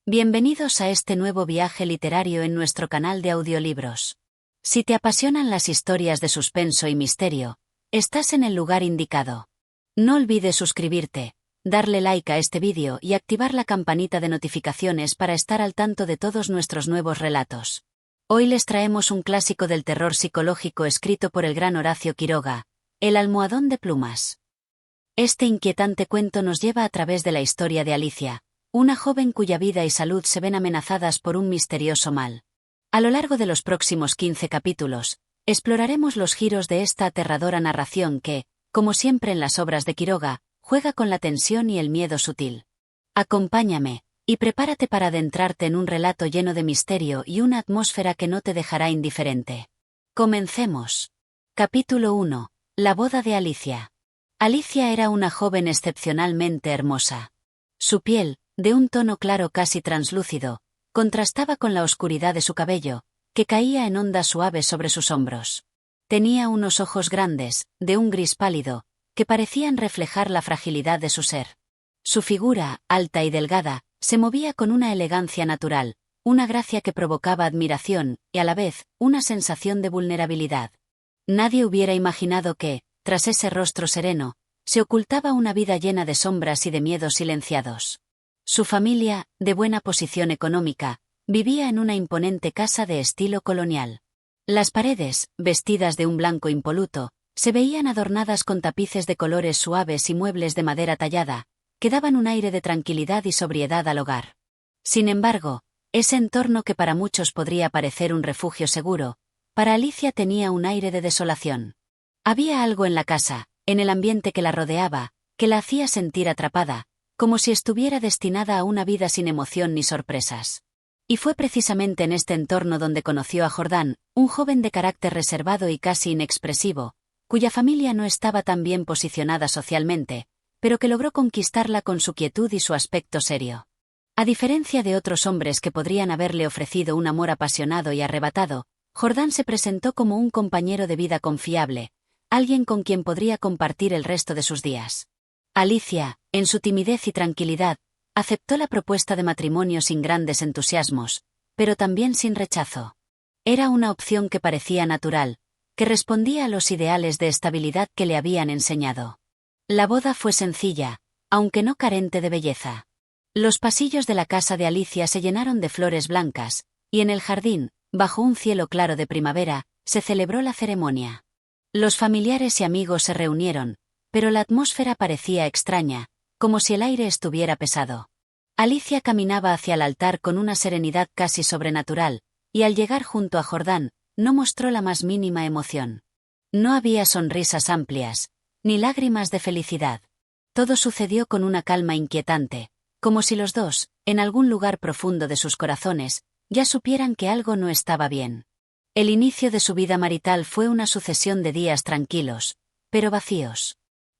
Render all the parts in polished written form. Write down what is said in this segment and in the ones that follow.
Bienvenidos a este nuevo viaje literario en nuestro canal de audiolibros. Si te apasionan las historias de suspenso y misterio, estás en el lugar indicado. No olvides suscribirte, darle like a este vídeo y activar la campanita de notificaciones para estar al tanto de todos nuestros nuevos relatos. Hoy les traemos un clásico del terror psicológico escrito por el gran Horacio Quiroga, El almohadón de plumas. Este inquietante cuento nos lleva a través de la historia de Alicia, una joven cuya vida y salud se ven amenazadas por un misterioso mal. A lo largo de los próximos 15 capítulos, exploraremos los giros de esta aterradora narración que, como siempre en las obras de Quiroga, juega con la tensión y el miedo sutil. Acompáñame, y prepárate para adentrarte en un relato lleno de misterio y una atmósfera que no te dejará indiferente. Comencemos. Capítulo 1. La boda de Alicia. Alicia era una joven excepcionalmente hermosa. Su piel, de un tono claro casi translúcido, contrastaba con la oscuridad de su cabello, que caía en ondas suaves sobre sus hombros. Tenía unos ojos grandes, de un gris pálido, que parecían reflejar la fragilidad de su ser. Su figura, alta y delgada, se movía con una elegancia natural, una gracia que provocaba admiración, y a la vez, una sensación de vulnerabilidad. Nadie hubiera imaginado que, tras ese rostro sereno, se ocultaba una vida llena de sombras y de miedos silenciados. Su familia, de buena posición económica, vivía en una imponente casa de estilo colonial. Las paredes, vestidas de un blanco impoluto, se veían adornadas con tapices de colores suaves y muebles de madera tallada, que daban un aire de tranquilidad y sobriedad al hogar. Sin embargo, ese entorno que para muchos podría parecer un refugio seguro, para Alicia tenía un aire de desolación. Había algo en la casa, en el ambiente que la rodeaba, que la hacía sentir atrapada, como si estuviera destinada a una vida sin emoción ni sorpresas. Y fue precisamente en este entorno donde conoció a Jordán, un joven de carácter reservado y casi inexpresivo, cuya familia no estaba tan bien posicionada socialmente, pero que logró conquistarla con su quietud y su aspecto serio. A diferencia de otros hombres que podrían haberle ofrecido un amor apasionado y arrebatado, Jordán se presentó como un compañero de vida confiable, alguien con quien podría compartir el resto de sus días. Alicia, en su timidez y tranquilidad, aceptó la propuesta de matrimonio sin grandes entusiasmos, pero también sin rechazo. Era una opción que parecía natural, que respondía a los ideales de estabilidad que le habían enseñado. La boda fue sencilla, aunque no carente de belleza. Los pasillos de la casa de Alicia se llenaron de flores blancas, y en el jardín, bajo un cielo claro de primavera, se celebró la ceremonia. Los familiares y amigos se reunieron, pero la atmósfera parecía extraña, como si el aire estuviera pesado. Alicia caminaba hacia el altar con una serenidad casi sobrenatural, y al llegar junto a Jordán, no mostró la más mínima emoción. No había sonrisas amplias, ni lágrimas de felicidad. Todo sucedió con una calma inquietante, como si los dos, en algún lugar profundo de sus corazones, ya supieran que algo no estaba bien. El inicio de su vida marital fue una sucesión de días tranquilos, pero vacíos.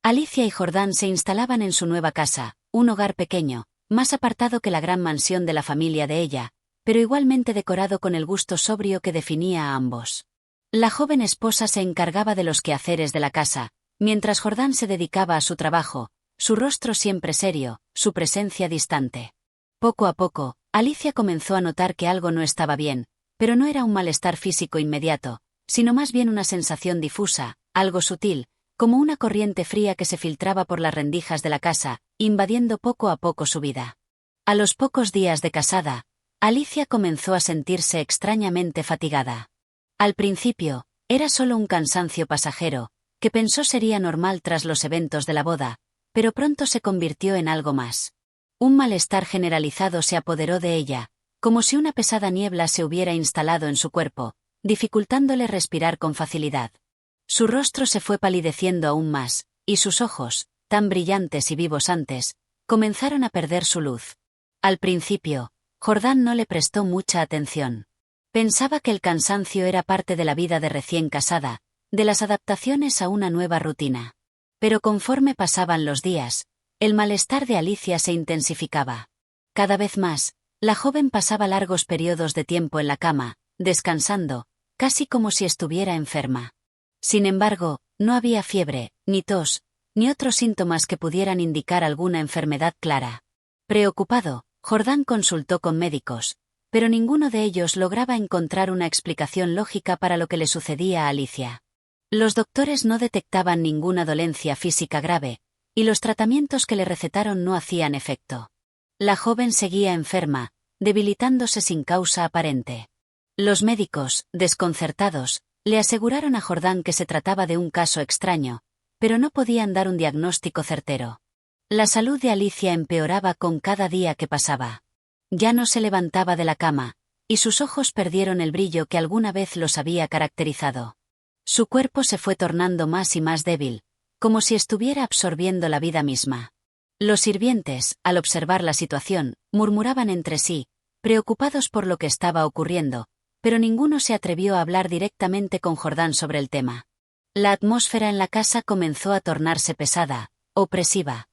Alicia y Jordán se instalaban en su nueva casa, un hogar pequeño, más apartado que la gran mansión de la familia de ella, pero igualmente decorado con el gusto sobrio que definía a ambos. La joven esposa se encargaba de los quehaceres de la casa, mientras Jordán se dedicaba a su trabajo, su rostro siempre serio, su presencia distante. Poco a poco, Alicia comenzó a notar que algo no estaba bien, pero no era un malestar físico inmediato, sino más bien una sensación difusa, algo sutil, como una corriente fría que se filtraba por las rendijas de la casa, invadiendo poco a poco su vida. A los pocos días de casada, Alicia comenzó a sentirse extrañamente fatigada. Al principio, era solo un cansancio pasajero, que pensó sería normal tras los eventos de la boda, pero pronto se convirtió en algo más. Un malestar generalizado se apoderó de ella, como si una pesada niebla se hubiera instalado en su cuerpo, dificultándole respirar con facilidad. Su rostro se fue palideciendo aún más, y sus ojos, tan brillantes y vivos antes, comenzaron a perder su luz. Al principio, Jordán no le prestó mucha atención. Pensaba que el cansancio era parte de la vida de recién casada, de las adaptaciones a una nueva rutina. Pero conforme pasaban los días, el malestar de Alicia se intensificaba. Cada vez más, la joven pasaba largos periodos de tiempo en la cama, descansando, casi como si estuviera enferma. Sin embargo, no había fiebre, ni tos, ni otros síntomas que pudieran indicar alguna enfermedad clara. Preocupado, Jordán consultó con médicos, pero ninguno de ellos lograba encontrar una explicación lógica para lo que le sucedía a Alicia. Los doctores no detectaban ninguna dolencia física grave, y los tratamientos que le recetaron no hacían efecto. La joven seguía enferma, debilitándose sin causa aparente. Los médicos, desconcertados, le aseguraron a Jordán que se trataba de un caso extraño, pero no podían dar un diagnóstico certero. La salud de Alicia empeoraba con cada día que pasaba. Ya no se levantaba de la cama, y sus ojos perdieron el brillo que alguna vez los había caracterizado. Su cuerpo se fue tornando más y más débil, como si estuviera absorbiendo la vida misma. Los sirvientes, al observar la situación, murmuraban entre sí, preocupados por lo que estaba ocurriendo, pero ninguno se atrevió a hablar directamente con Jordán sobre el tema. La atmósfera en la casa comenzó a tornarse pesada, opresiva.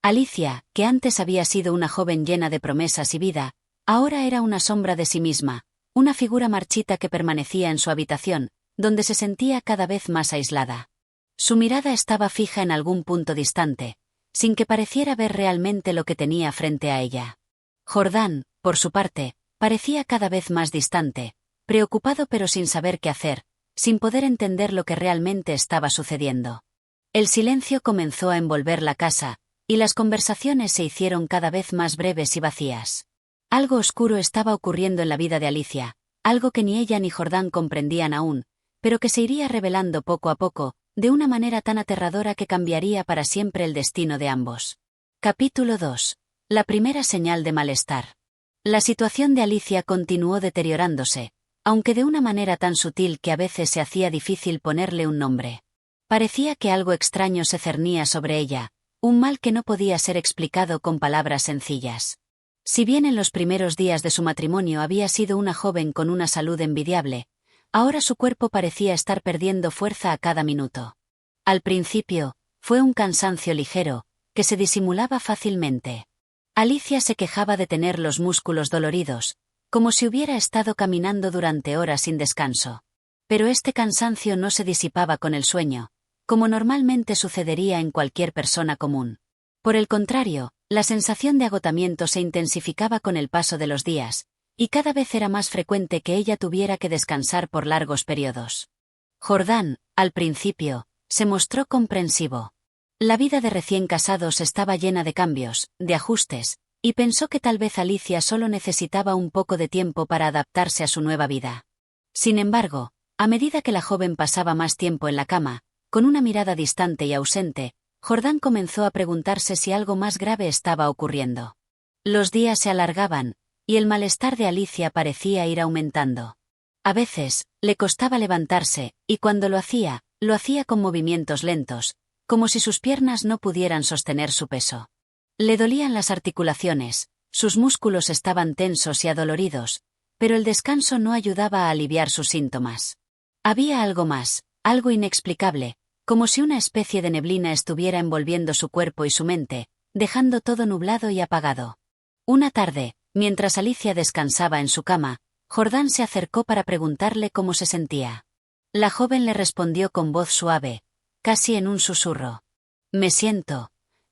Alicia, que antes había sido una joven llena de promesas y vida, ahora era una sombra de sí misma, una figura marchita que permanecía en su habitación, donde se sentía cada vez más aislada. Su mirada estaba fija en algún punto distante, sin que pareciera ver realmente lo que tenía frente a ella. Jordán, por su parte, parecía cada vez más distante, preocupado pero sin saber qué hacer, sin poder entender lo que realmente estaba sucediendo. El silencio comenzó a envolver la casa, y las conversaciones se hicieron cada vez más breves y vacías. Algo oscuro estaba ocurriendo en la vida de Alicia, algo que ni ella ni Jordán comprendían aún, pero que se iría revelando poco a poco, de una manera tan aterradora que cambiaría para siempre el destino de ambos. Capítulo 2. La primera señal de malestar. La situación de Alicia continuó deteriorándose, aunque de una manera tan sutil que a veces se hacía difícil ponerle un nombre. Parecía que algo extraño se cernía sobre ella, un mal que no podía ser explicado con palabras sencillas. Si bien en los primeros días de su matrimonio había sido una joven con una salud envidiable, ahora su cuerpo parecía estar perdiendo fuerza a cada minuto. Al principio, fue un cansancio ligero, que se disimulaba fácilmente. Alicia se quejaba de tener los músculos doloridos, como si hubiera estado caminando durante horas sin descanso. Pero este cansancio no se disipaba con el sueño, como normalmente sucedería en cualquier persona común. Por el contrario, la sensación de agotamiento se intensificaba con el paso de los días, y cada vez era más frecuente que ella tuviera que descansar por largos periodos. Jordán, al principio, se mostró comprensivo. La vida de recién casados estaba llena de cambios, de ajustes, y pensó que tal vez Alicia solo necesitaba un poco de tiempo para adaptarse a su nueva vida. Sin embargo, a medida que la joven pasaba más tiempo en la cama, con una mirada distante y ausente, Jordán comenzó a preguntarse si algo más grave estaba ocurriendo. Los días se alargaban, y el malestar de Alicia parecía ir aumentando. A veces, le costaba levantarse, y cuando lo hacía con movimientos lentos, como si sus piernas no pudieran sostener su peso. Le dolían las articulaciones, sus músculos estaban tensos y adoloridos, pero el descanso no ayudaba a aliviar sus síntomas. Había algo más, algo inexplicable, como si una especie de neblina estuviera envolviendo su cuerpo y su mente, dejando todo nublado y apagado. Una tarde, mientras Alicia descansaba en su cama, Jordán se acercó para preguntarle cómo se sentía. La joven le respondió con voz suave, casi en un susurro. Me siento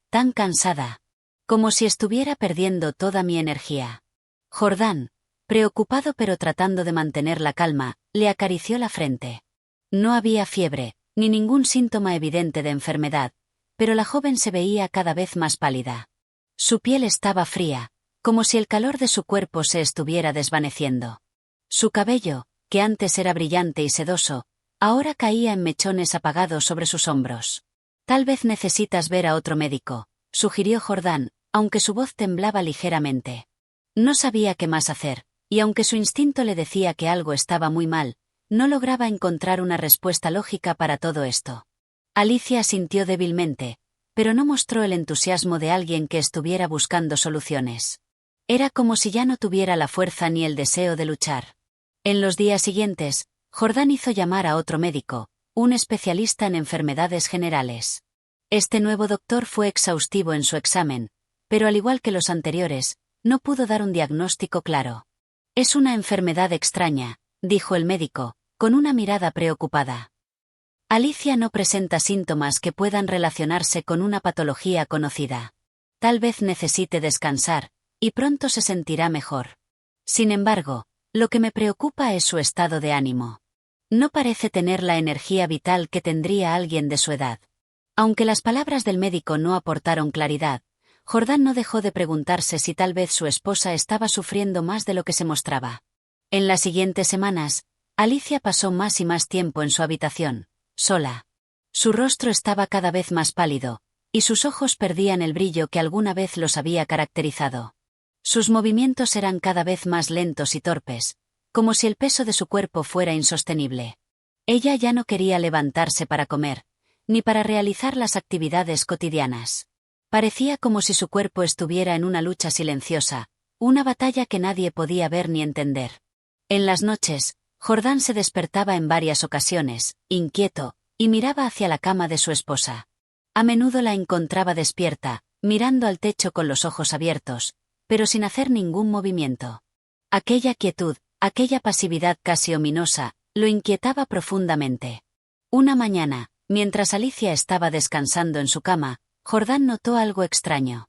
tan cansada, como si estuviera perdiendo toda mi energía. Jordán, preocupado pero tratando de mantener la calma, le acarició la frente. No había fiebre, ni ningún síntoma evidente de enfermedad, pero la joven se veía cada vez más pálida. Su piel estaba fría, como si el calor de su cuerpo se estuviera desvaneciendo. Su cabello, que antes era brillante y sedoso, ahora caía en mechones apagados sobre sus hombros. Tal vez necesitas ver a otro médico, sugirió Jordán, aunque su voz temblaba ligeramente. No sabía qué más hacer, y aunque su instinto le decía que algo estaba muy mal, no lograba encontrar una respuesta lógica para todo esto. Alicia asintió débilmente, pero no mostró el entusiasmo de alguien que estuviera buscando soluciones. Era como si ya no tuviera la fuerza ni el deseo de luchar. En los días siguientes, Jordán hizo llamar a otro médico, un especialista en enfermedades generales. Este nuevo doctor fue exhaustivo en su examen, pero al igual que los anteriores, no pudo dar un diagnóstico claro. Es una enfermedad extraña, dijo el médico, con una mirada preocupada. Alicia no presenta síntomas que puedan relacionarse con una patología conocida. Tal vez necesite descansar, y pronto se sentirá mejor. Sin embargo, lo que me preocupa es su estado de ánimo. No parece tener la energía vital que tendría alguien de su edad. Aunque las palabras del médico no aportaron claridad, Jordán no dejó de preguntarse si tal vez su esposa estaba sufriendo más de lo que se mostraba. En las siguientes semanas, Alicia pasó más y más tiempo en su habitación, sola. Su rostro estaba cada vez más pálido, y sus ojos perdían el brillo que alguna vez los había caracterizado. Sus movimientos eran cada vez más lentos y torpes, como si el peso de su cuerpo fuera insostenible. Ella ya no quería levantarse para comer, ni para realizar las actividades cotidianas. Parecía como si su cuerpo estuviera en una lucha silenciosa, una batalla que nadie podía ver ni entender. En las noches, Jordán se despertaba en varias ocasiones, inquieto, y miraba hacia la cama de su esposa. A menudo la encontraba despierta, mirando al techo con los ojos abiertos, pero sin hacer ningún movimiento. Aquella quietud, aquella pasividad casi ominosa, lo inquietaba profundamente. Una mañana, mientras Alicia estaba descansando en su cama, Jordán notó algo extraño.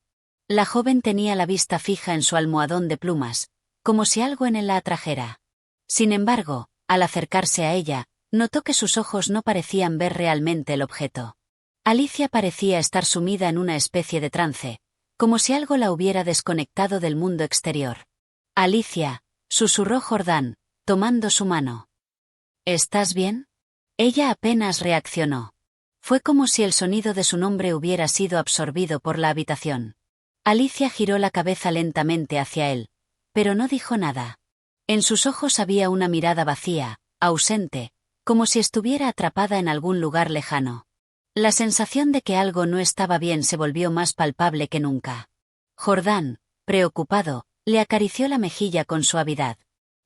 La joven tenía la vista fija en su almohadón de plumas, como si algo en él la atrajera. Sin embargo, al acercarse a ella, notó que sus ojos no parecían ver realmente el objeto. Alicia parecía estar sumida en una especie de trance, como si algo la hubiera desconectado del mundo exterior. «Alicia», susurró Jordán, tomando su mano. «¿Estás bien?» Ella apenas reaccionó. Fue como si el sonido de su nombre hubiera sido absorbido por la habitación. Alicia giró la cabeza lentamente hacia él, pero no dijo nada. En sus ojos había una mirada vacía, ausente, como si estuviera atrapada en algún lugar lejano. La sensación de que algo no estaba bien se volvió más palpable que nunca. Jordán, preocupado, le acarició la mejilla con suavidad.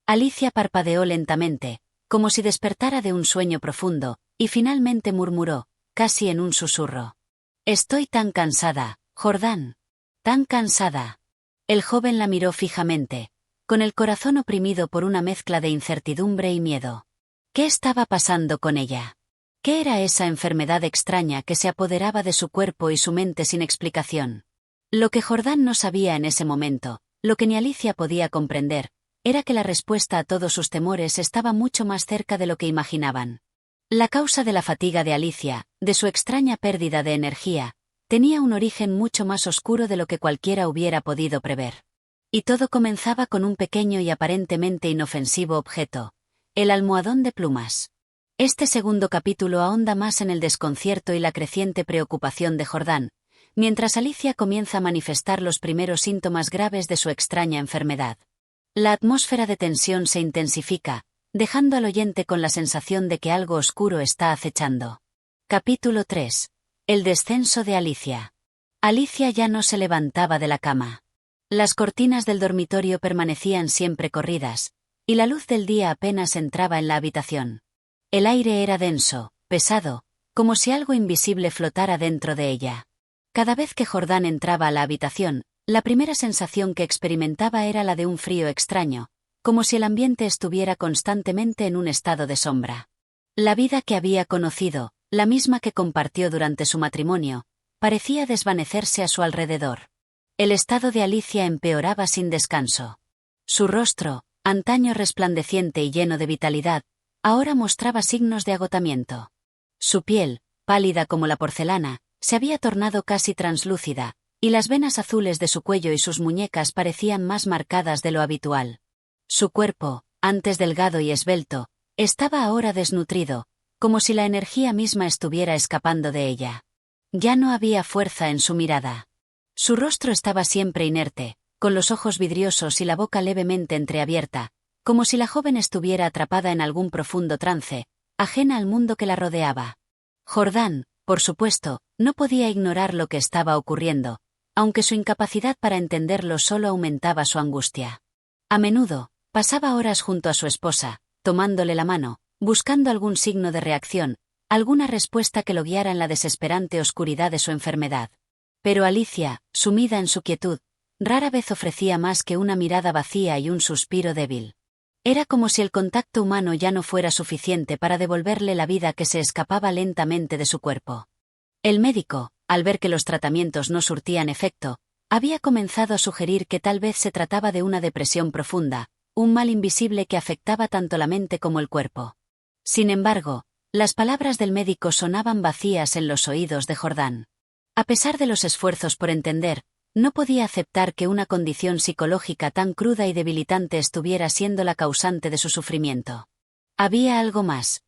Alicia parpadeó lentamente, como si despertara de un sueño profundo, y finalmente murmuró, casi en un susurro: «Estoy tan cansada, Jordán. Tan cansada». El joven la miró fijamente, con el corazón oprimido por una mezcla de incertidumbre y miedo. ¿Qué estaba pasando con ella? ¿Qué era esa enfermedad extraña que se apoderaba de su cuerpo y su mente sin explicación? Lo que Jordán no sabía en ese momento, lo que ni Alicia podía comprender, era que la respuesta a todos sus temores estaba mucho más cerca de lo que imaginaban. La causa de la fatiga de Alicia, de su extraña pérdida de energía, tenía un origen mucho más oscuro de lo que cualquiera hubiera podido prever. Y todo comenzaba con un pequeño y aparentemente inofensivo objeto: el almohadón de plumas. Este segundo capítulo ahonda más en el desconcierto y la creciente preocupación de Jordán, mientras Alicia comienza a manifestar los primeros síntomas graves de su extraña enfermedad. La atmósfera de tensión se intensifica, dejando al oyente con la sensación de que algo oscuro está acechando. Capítulo 3. El descenso de Alicia. Alicia ya no se levantaba de la cama. Las cortinas del dormitorio permanecían siempre corridas, y la luz del día apenas entraba en la habitación. El aire era denso, pesado, como si algo invisible flotara dentro de ella. Cada vez que Jordán entraba a la habitación, la primera sensación que experimentaba era la de un frío extraño, como si el ambiente estuviera constantemente en un estado de sombra. La vida que había conocido, la misma que compartió durante su matrimonio, parecía desvanecerse a su alrededor. El estado de Alicia empeoraba sin descanso. Su rostro, antaño resplandeciente y lleno de vitalidad, ahora mostraba signos de agotamiento. Su piel, pálida como la porcelana, se había tornado casi translúcida, y las venas azules de su cuello y sus muñecas parecían más marcadas de lo habitual. Su cuerpo, antes delgado y esbelto, estaba ahora desnutrido, como si la energía misma estuviera escapando de ella. Ya no había fuerza en su mirada. Su rostro estaba siempre inerte, con los ojos vidriosos y la boca levemente entreabierta, como si la joven estuviera atrapada en algún profundo trance, ajena al mundo que la rodeaba. Jordán, por supuesto, no podía ignorar lo que estaba ocurriendo, aunque su incapacidad para entenderlo solo aumentaba su angustia. A menudo, pasaba horas junto a su esposa, tomándole la mano, buscando algún signo de reacción, alguna respuesta que lo guiara en la desesperante oscuridad de su enfermedad. Pero Alicia, sumida en su quietud, rara vez ofrecía más que una mirada vacía y un suspiro débil. Era como si el contacto humano ya no fuera suficiente para devolverle la vida que se escapaba lentamente de su cuerpo. El médico, al ver que los tratamientos no surtían efecto, había comenzado a sugerir que tal vez se trataba de una depresión profunda, un mal invisible que afectaba tanto la mente como el cuerpo. Sin embargo, las palabras del médico sonaban vacías en los oídos de Jordán. A pesar de los esfuerzos por entender, no podía aceptar que una condición psicológica tan cruda y debilitante estuviera siendo la causante de su sufrimiento. Había algo más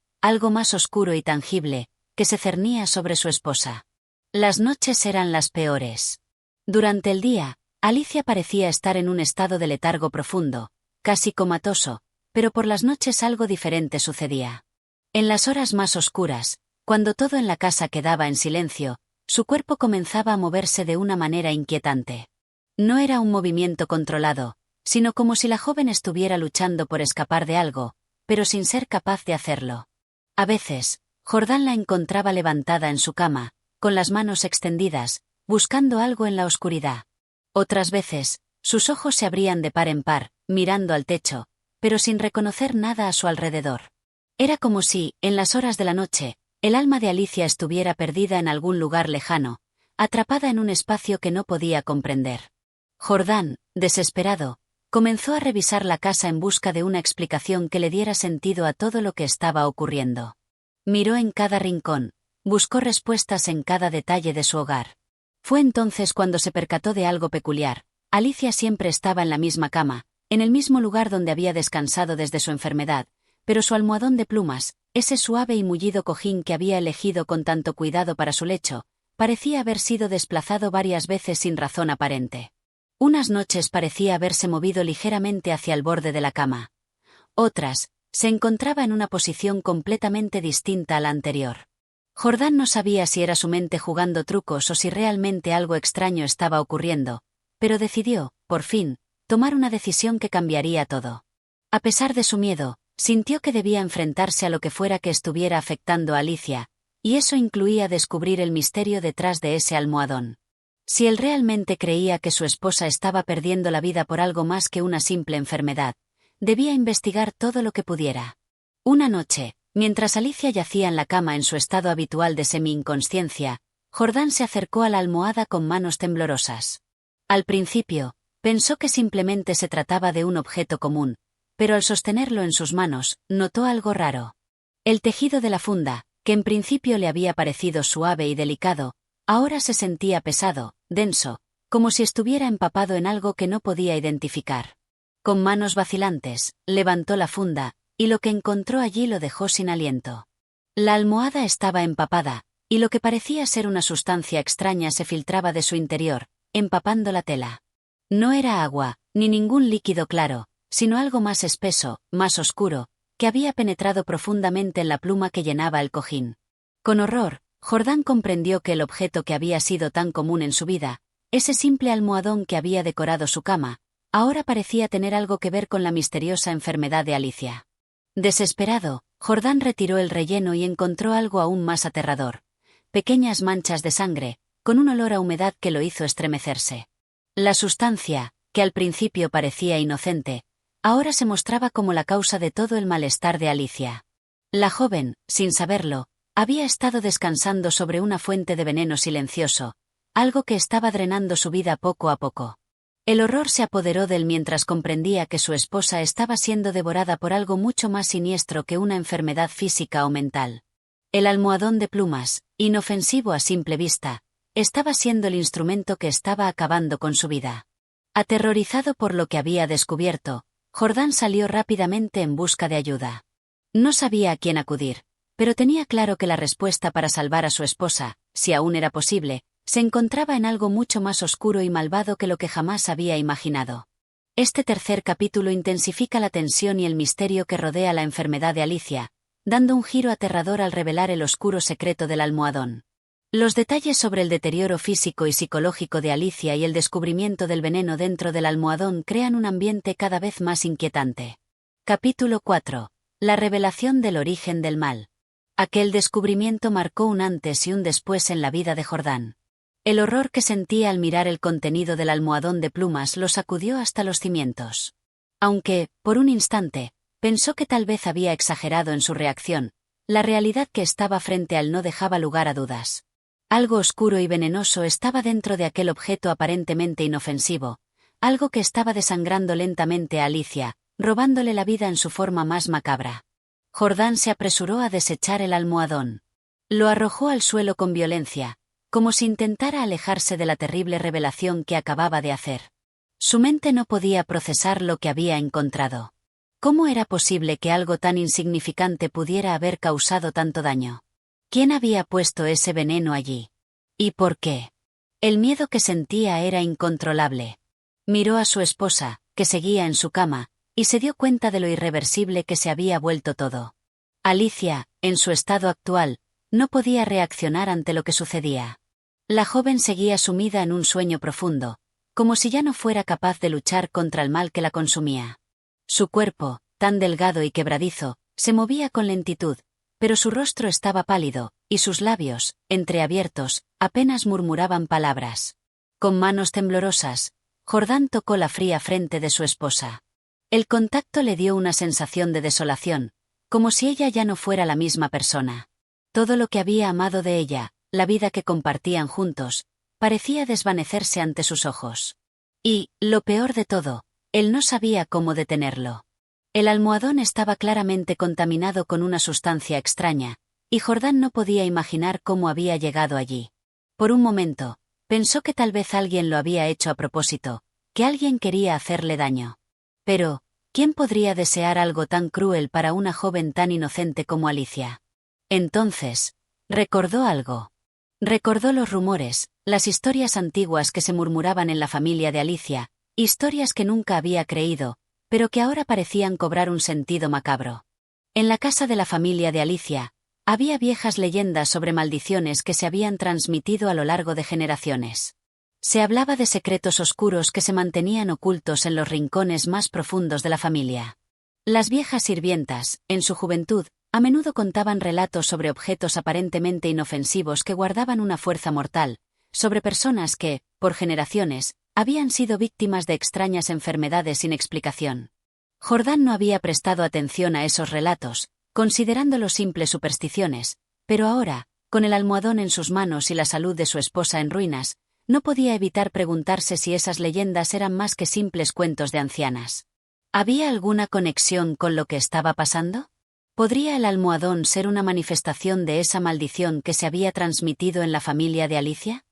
oscuro y tangible, que se cernía sobre su esposa. Las noches eran las peores. Durante el día, Alicia parecía estar en un estado de letargo profundo, casi comatoso, pero por las noches algo diferente sucedía. En las horas más oscuras, cuando todo en la casa quedaba en silencio, su cuerpo comenzaba a moverse de una manera inquietante. No era un movimiento controlado, sino como si la joven estuviera luchando por escapar de algo, pero sin ser capaz de hacerlo. A veces, Jordán la encontraba levantada en su cama, con las manos extendidas, buscando algo en la oscuridad. Otras veces, sus ojos se abrían de par en par, mirando al techo, pero sin reconocer nada a su alrededor. Era como si, en las horas de la noche, el alma de Alicia estuviera perdida en algún lugar lejano, atrapada en un espacio que no podía comprender. Jordán, desesperado, comenzó a revisar la casa en busca de una explicación que le diera sentido a todo lo que estaba ocurriendo. Miró en cada rincón, buscó respuestas en cada detalle de su hogar. Fue entonces cuando se percató de algo peculiar. Alicia siempre estaba en la misma cama, en el mismo lugar donde había descansado desde su enfermedad, pero su almohadón de plumas, ese suave y mullido cojín que había elegido con tanto cuidado para su lecho, parecía haber sido desplazado varias veces sin razón aparente. Unas noches parecía haberse movido ligeramente hacia el borde de la cama. Otras, se encontraba en una posición completamente distinta a la anterior. Jordán no sabía si era su mente jugando trucos o si realmente algo extraño estaba ocurriendo, pero decidió, por fin, tomar una decisión que cambiaría todo. A pesar de su miedo, sintió que debía enfrentarse a lo que fuera que estuviera afectando a Alicia, y eso incluía descubrir el misterio detrás de ese almohadón. Si él realmente creía que su esposa estaba perdiendo la vida por algo más que una simple enfermedad, debía investigar todo lo que pudiera. Una noche, mientras Alicia yacía en la cama en su estado habitual de semi-inconsciencia, Jordán se acercó a la almohada con manos temblorosas. Al principio, pensó que simplemente se trataba de un objeto común, pero al sostenerlo en sus manos, notó algo raro. El tejido de la funda, que en principio le había parecido suave y delicado, ahora se sentía pesado, denso, como si estuviera empapado en algo que no podía identificar. Con manos vacilantes, levantó la funda, y lo que encontró allí lo dejó sin aliento. La almohada estaba empapada, y lo que parecía ser una sustancia extraña se filtraba de su interior, empapando la tela. No era agua, ni ningún líquido claro, sino algo más espeso, más oscuro, que había penetrado profundamente en la pluma que llenaba el cojín. Con horror, Jordán comprendió que el objeto que había sido tan común en su vida, ese simple almohadón que había decorado su cama, ahora parecía tener algo que ver con la misteriosa enfermedad de Alicia. Desesperado, Jordán retiró el relleno y encontró algo aún más aterrador. Pequeñas manchas de sangre, con un olor a humedad que lo hizo estremecerse. La sustancia, que al principio parecía inocente, ahora se mostraba como la causa de todo el malestar de Alicia. La joven, sin saberlo, había estado descansando sobre una fuente de veneno silencioso, algo que estaba drenando su vida poco a poco. El horror se apoderó de él mientras comprendía que su esposa estaba siendo devorada por algo mucho más siniestro que una enfermedad física o mental. El almohadón de plumas, inofensivo a simple vista, estaba siendo el instrumento que estaba acabando con su vida. Aterrorizado por lo que había descubierto, Jordán salió rápidamente en busca de ayuda. No sabía a quién acudir, pero tenía claro que la respuesta para salvar a su esposa, si aún era posible, se encontraba en algo mucho más oscuro y malvado que lo que jamás había imaginado. Este tercer capítulo intensifica la tensión y el misterio que rodea la enfermedad de Alicia, dando un giro aterrador al revelar el oscuro secreto del almohadón. Los detalles sobre el deterioro físico y psicológico de Alicia y el descubrimiento del veneno dentro del almohadón crean un ambiente cada vez más inquietante. Capítulo 4. La revelación del origen del mal. Aquel descubrimiento marcó un antes y un después en la vida de Jordán. El horror que sentía al mirar el contenido del almohadón de plumas lo sacudió hasta los cimientos. Aunque, por un instante, pensó que tal vez había exagerado en su reacción, la realidad que estaba frente a él no dejaba lugar a dudas. Algo oscuro y venenoso estaba dentro de aquel objeto aparentemente inofensivo, algo que estaba desangrando lentamente a Alicia, robándole la vida en su forma más macabra. Jordán se apresuró a desechar el almohadón. Lo arrojó al suelo con violencia, como si intentara alejarse de la terrible revelación que acababa de hacer. Su mente no podía procesar lo que había encontrado. ¿Cómo era posible que algo tan insignificante pudiera haber causado tanto daño? ¿Quién había puesto ese veneno allí? ¿Y por qué? El miedo que sentía era incontrolable. Miró a su esposa, que seguía en su cama, y se dio cuenta de lo irreversible que se había vuelto todo. Alicia, en su estado actual, no podía reaccionar ante lo que sucedía. La joven seguía sumida en un sueño profundo, como si ya no fuera capaz de luchar contra el mal que la consumía. Su cuerpo, tan delgado y quebradizo, se movía con lentitud, pero su rostro estaba pálido, y sus labios, entreabiertos, apenas murmuraban palabras. Con manos temblorosas, Jordán tocó la fría frente de su esposa. El contacto le dio una sensación de desolación, como si ella ya no fuera la misma persona. Todo lo que había amado de ella, la vida que compartían juntos, parecía desvanecerse ante sus ojos. Y, lo peor de todo, él no sabía cómo detenerlo. El almohadón estaba claramente contaminado con una sustancia extraña, y Jordán no podía imaginar cómo había llegado allí. Por un momento, pensó que tal vez alguien lo había hecho a propósito, que alguien quería hacerle daño. Pero, ¿quién podría desear algo tan cruel para una joven tan inocente como Alicia? Entonces, recordó algo. Recordó los rumores, las historias antiguas que se murmuraban en la familia de Alicia, historias que nunca había creído, pero que ahora parecían cobrar un sentido macabro. En la casa de la familia de Alicia, había viejas leyendas sobre maldiciones que se habían transmitido a lo largo de generaciones. Se hablaba de secretos oscuros que se mantenían ocultos en los rincones más profundos de la familia. Las viejas sirvientas, en su juventud, a menudo contaban relatos sobre objetos aparentemente inofensivos que guardaban una fuerza mortal, sobre personas que, por generaciones, habían sido víctimas de extrañas enfermedades sin explicación. Jordán no había prestado atención a esos relatos, considerándolos simples supersticiones, pero ahora, con el almohadón en sus manos y la salud de su esposa en ruinas, no podía evitar preguntarse si esas leyendas eran más que simples cuentos de ancianas. ¿Había alguna conexión con lo que estaba pasando? ¿Podría el almohadón ser una manifestación de esa maldición que se había transmitido en la familia de Alicia?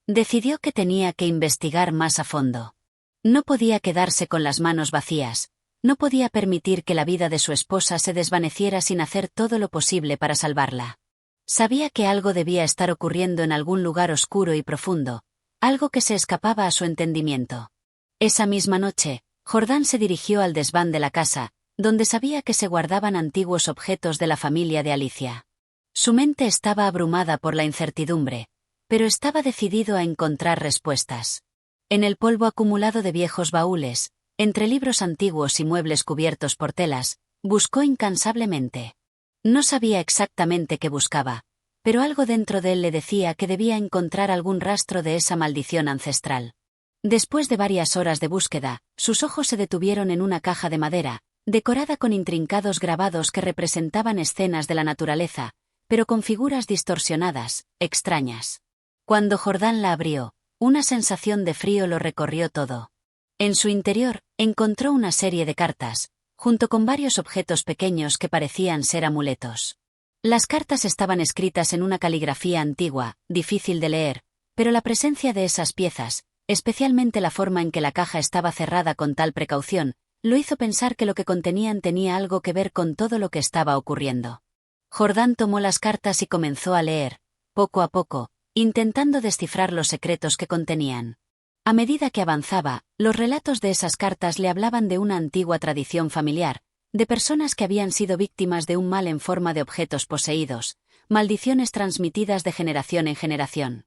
Decidió que tenía que investigar más a fondo. No podía quedarse con las manos vacías, no podía permitir que la vida de su esposa se desvaneciera sin hacer todo lo posible para salvarla. Sabía que algo debía estar ocurriendo en algún lugar oscuro y profundo, algo que se escapaba a su entendimiento. Esa misma noche, Jordán se dirigió al desván de la casa, donde sabía que se guardaban antiguos objetos de la familia de Alicia. Su mente estaba abrumada por la incertidumbre, pero estaba decidido a encontrar respuestas. En el polvo acumulado de viejos baúles, entre libros antiguos y muebles cubiertos por telas, buscó incansablemente. No sabía exactamente qué buscaba, pero algo dentro de él le decía que debía encontrar algún rastro de esa maldición ancestral. Después de varias horas de búsqueda, sus ojos se detuvieron en una caja de madera, decorada con intrincados grabados que representaban escenas de la naturaleza, pero con figuras distorsionadas, extrañas. Cuando Jordán la abrió, una sensación de frío lo recorrió todo. En su interior, encontró una serie de cartas, junto con varios objetos pequeños que parecían ser amuletos. Las cartas estaban escritas en una caligrafía antigua, difícil de leer, pero la presencia de esas piezas, especialmente la forma en que la caja estaba cerrada con tal precaución, lo hizo pensar que lo que contenían tenía algo que ver con todo lo que estaba ocurriendo. Jordán tomó las cartas y comenzó a leer, poco a poco, intentando descifrar los secretos que contenían. A medida que avanzaba, los relatos de esas cartas le hablaban de una antigua tradición familiar, de personas que habían sido víctimas de un mal en forma de objetos poseídos, maldiciones transmitidas de generación en generación.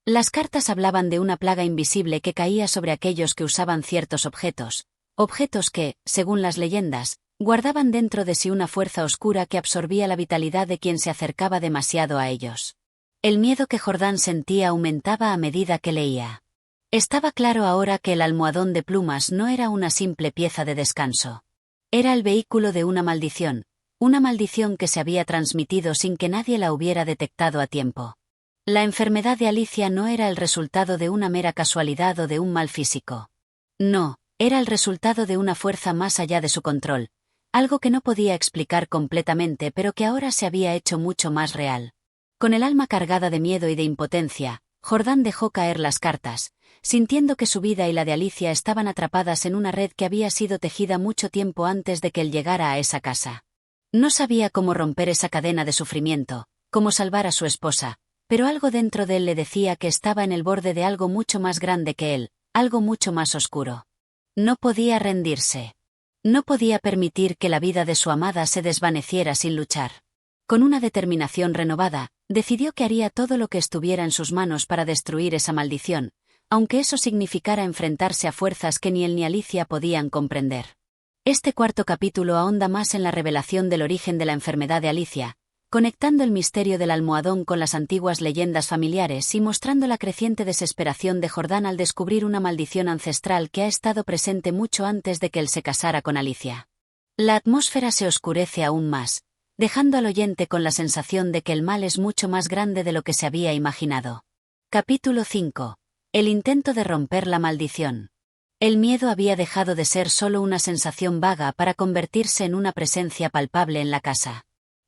Las cartas hablaban de una plaga invisible que caía sobre aquellos que usaban ciertos objetos, objetos que, según las leyendas, guardaban dentro de sí una fuerza oscura que absorbía la vitalidad de quien se acercaba demasiado a ellos. El miedo que Jordán sentía aumentaba a medida que leía. Estaba claro ahora que el almohadón de plumas no era una simple pieza de descanso. Era el vehículo de una maldición que se había transmitido sin que nadie la hubiera detectado a tiempo. La enfermedad de Alicia no era el resultado de una mera casualidad o de un mal físico. No, era el resultado de una fuerza más allá de su control, algo que no podía explicar completamente pero que ahora se había hecho mucho más real. Con el alma cargada de miedo y de impotencia, Jordán dejó caer las cartas, sintiendo que su vida y la de Alicia estaban atrapadas en una red que había sido tejida mucho tiempo antes de que él llegara a esa casa. No sabía cómo romper esa cadena de sufrimiento, cómo salvar a su esposa, pero algo dentro de él le decía que estaba en el borde de algo mucho más grande que él, algo mucho más oscuro. No podía rendirse. No podía permitir que la vida de su amada se desvaneciera sin luchar. Con una determinación renovada, decidió que haría todo lo que estuviera en sus manos para destruir esa maldición, aunque eso significara enfrentarse a fuerzas que ni él ni Alicia podían comprender. Este cuarto capítulo ahonda más en la revelación del origen de la enfermedad de Alicia, conectando el misterio del almohadón con las antiguas leyendas familiares y mostrando la creciente desesperación de Jordán al descubrir una maldición ancestral que ha estado presente mucho antes de que él se casara con Alicia. La atmósfera se oscurece aún más, dejando al oyente con la sensación de que el mal es mucho más grande de lo que se había imaginado. Capítulo 5. El intento de romper la maldición. El miedo había dejado de ser solo una sensación vaga para convertirse en una presencia palpable en la casa.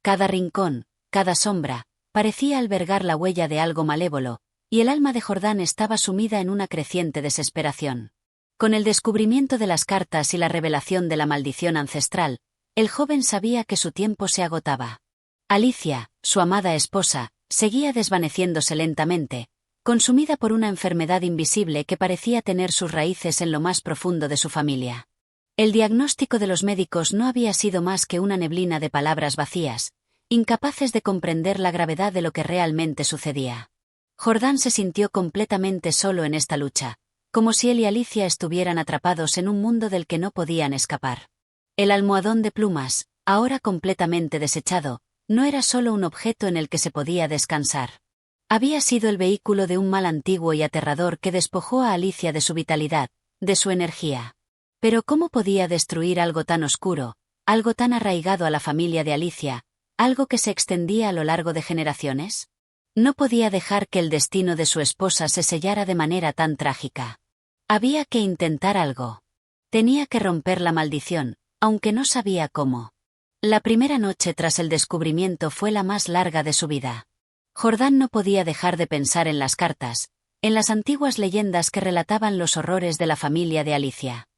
Cada rincón, cada sombra, parecía albergar la huella de algo malévolo, y el alma de Jordán estaba sumida en una creciente desesperación. Con el descubrimiento de las cartas y la revelación de la maldición ancestral, el joven sabía que su tiempo se agotaba. Alicia, su amada esposa, seguía desvaneciéndose lentamente, consumida por una enfermedad invisible que parecía tener sus raíces en lo más profundo de su familia. El diagnóstico de los médicos no había sido más que una neblina de palabras vacías, incapaces de comprender la gravedad de lo que realmente sucedía. Jordán se sintió completamente solo en esta lucha, como si él y Alicia estuvieran atrapados en un mundo del que no podían escapar. El almohadón de plumas, ahora completamente desechado, no era solo un objeto en el que se podía descansar. Había sido el vehículo de un mal antiguo y aterrador que despojó a Alicia de su vitalidad, de su energía. Pero ¿cómo podía destruir algo tan oscuro, algo tan arraigado a la familia de Alicia, algo que se extendía a lo largo de generaciones? No podía dejar que el destino de su esposa se sellara de manera tan trágica. Había que intentar algo. Tenía que romper la maldición, aunque no sabía cómo. La primera noche tras el descubrimiento fue la más larga de su vida. Jordán no podía dejar de pensar en las cartas, en las antiguas leyendas que relataban los horrores de la familia de Alicia.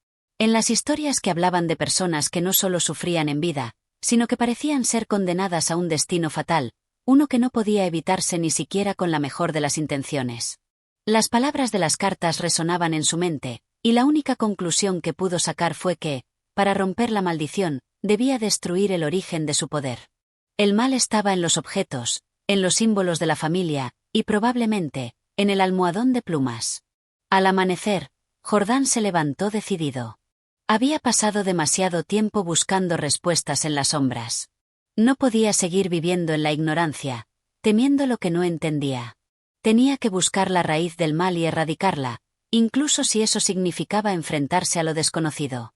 En las historias que hablaban de personas que no solo sufrían en vida, sino que parecían ser condenadas a un destino fatal, uno que no podía evitarse ni siquiera con la mejor de las intenciones. Las palabras de las cartas resonaban en su mente, y la única conclusión que pudo sacar fue que, para romper la maldición, debía destruir el origen de su poder. El mal estaba en los objetos, en los símbolos de la familia, y probablemente, en el almohadón de plumas. Al amanecer, Jordán se levantó decidido. Había pasado demasiado tiempo buscando respuestas en las sombras. No podía seguir viviendo en la ignorancia, temiendo lo que no entendía. Tenía que buscar la raíz del mal y erradicarla, incluso si eso significaba enfrentarse a lo desconocido.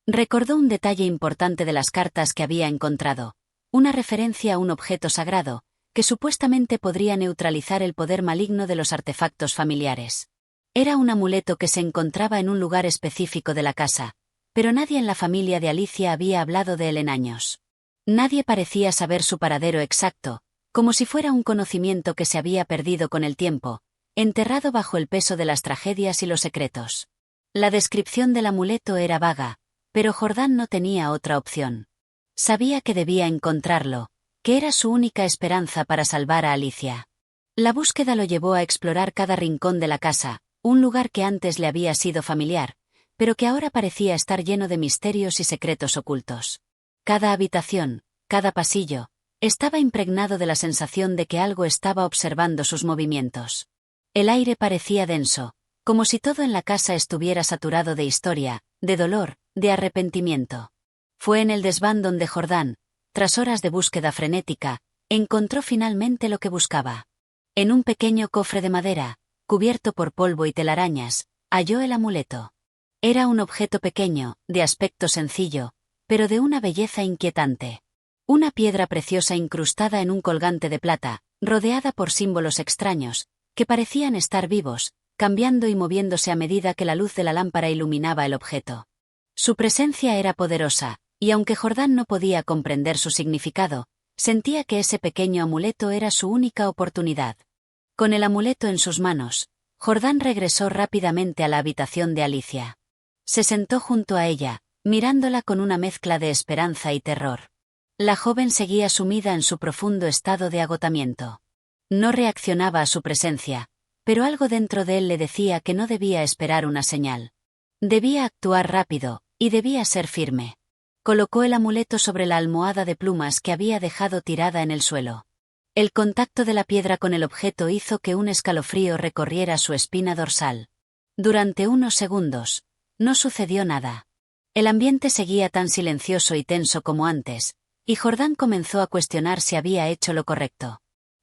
Recordó un detalle importante de las cartas que había encontrado, una referencia a un objeto sagrado, que supuestamente podría neutralizar el poder maligno de los artefactos familiares. Era un amuleto que se encontraba en un lugar específico de la casa, pero nadie en la familia de Alicia había hablado de él en años. Nadie parecía saber su paradero exacto, como si fuera un conocimiento que se había perdido con el tiempo, enterrado bajo el peso de las tragedias y los secretos. La descripción del amuleto era vaga, pero Jordán no tenía otra opción. Sabía que debía encontrarlo, que era su única esperanza para salvar a Alicia. La búsqueda lo llevó a explorar cada rincón de la casa, un lugar que antes le había sido familiar, pero que ahora parecía estar lleno de misterios y secretos ocultos. Cada habitación, cada pasillo, estaba impregnado de la sensación de que algo estaba observando sus movimientos. El aire parecía denso, como si todo en la casa estuviera saturado de historia, de dolor, de arrepentimiento. Fue en el desván donde Jordán, tras horas de búsqueda frenética, encontró finalmente lo que buscaba. En un pequeño cofre de madera, cubierto por polvo y telarañas, halló el amuleto. Era un objeto pequeño, de aspecto sencillo, pero de una belleza inquietante. Una piedra preciosa incrustada en un colgante de plata, rodeada por símbolos extraños, que parecían estar vivos, cambiando y moviéndose a medida que la luz de la lámpara iluminaba el objeto. Su presencia era poderosa, y aunque Jordán no podía comprender su significado, sentía que ese pequeño amuleto era su única oportunidad. Con el amuleto en sus manos, Jordán regresó rápidamente a la habitación de Alicia. Se sentó junto a ella, mirándola con una mezcla de esperanza y terror. La joven seguía sumida en su profundo estado de agotamiento. No reaccionaba a su presencia, pero algo dentro de él le decía que no debía esperar una señal. Debía actuar rápido, y debía ser firme. Colocó el amuleto sobre la almohada de plumas que había dejado tirada en el suelo. El contacto de la piedra con el objeto hizo que un escalofrío recorriera su espina dorsal. Durante unos segundos, no sucedió nada. El ambiente seguía tan silencioso y tenso como antes, y Jordán comenzó a cuestionar si había hecho lo correcto.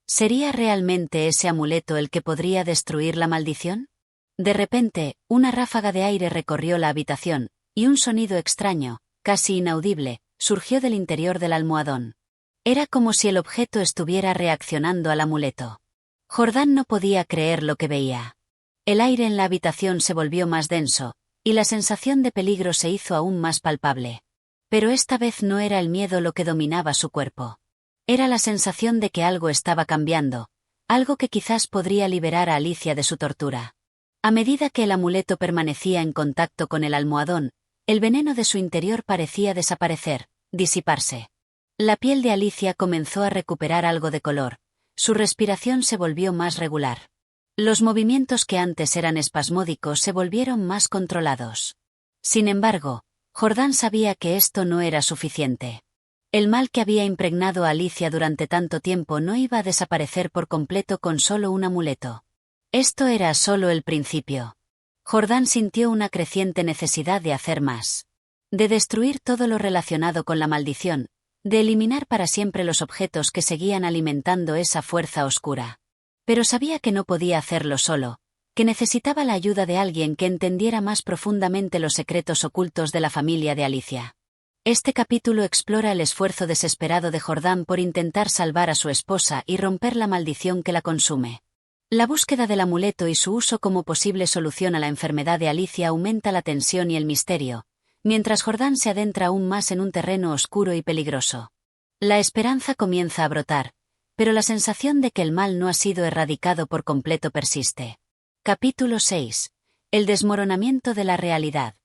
¿Sería realmente ese amuleto el que podría destruir la maldición? De repente, una ráfaga de aire recorrió la habitación, y un sonido extraño, casi inaudible, surgió del interior del almohadón. Era como si el objeto estuviera reaccionando al amuleto. Jordán no podía creer lo que veía. El aire en la habitación se volvió más denso, y la sensación de peligro se hizo aún más palpable. Pero esta vez no era el miedo lo que dominaba su cuerpo. Era la sensación de que algo estaba cambiando, algo que quizás podría liberar a Alicia de su tortura. A medida que el amuleto permanecía en contacto con el almohadón, el veneno de su interior parecía desaparecer, disiparse. La piel de Alicia comenzó a recuperar algo de color, su respiración se volvió más regular. Los movimientos que antes eran espasmódicos se volvieron más controlados. Sin embargo, Jordán sabía que esto no era suficiente. El mal que había impregnado a Alicia durante tanto tiempo no iba a desaparecer por completo con solo un amuleto. Esto era solo el principio. Jordán sintió una creciente necesidad de hacer más. De destruir todo lo relacionado con la maldición, de eliminar para siempre los objetos que seguían alimentando esa fuerza oscura. Pero sabía que no podía hacerlo solo, que necesitaba la ayuda de alguien que entendiera más profundamente los secretos ocultos de la familia de Alicia. Este capítulo explora el esfuerzo desesperado de Jordán por intentar salvar a su esposa y romper la maldición que la consume. La búsqueda del amuleto y su uso como posible solución a la enfermedad de Alicia aumenta la tensión y el misterio, mientras Jordán se adentra aún más en un terreno oscuro y peligroso. La esperanza comienza a brotar, pero la sensación de que el mal no ha sido erradicado por completo persiste. Capítulo 6. El desmoronamiento de la realidad.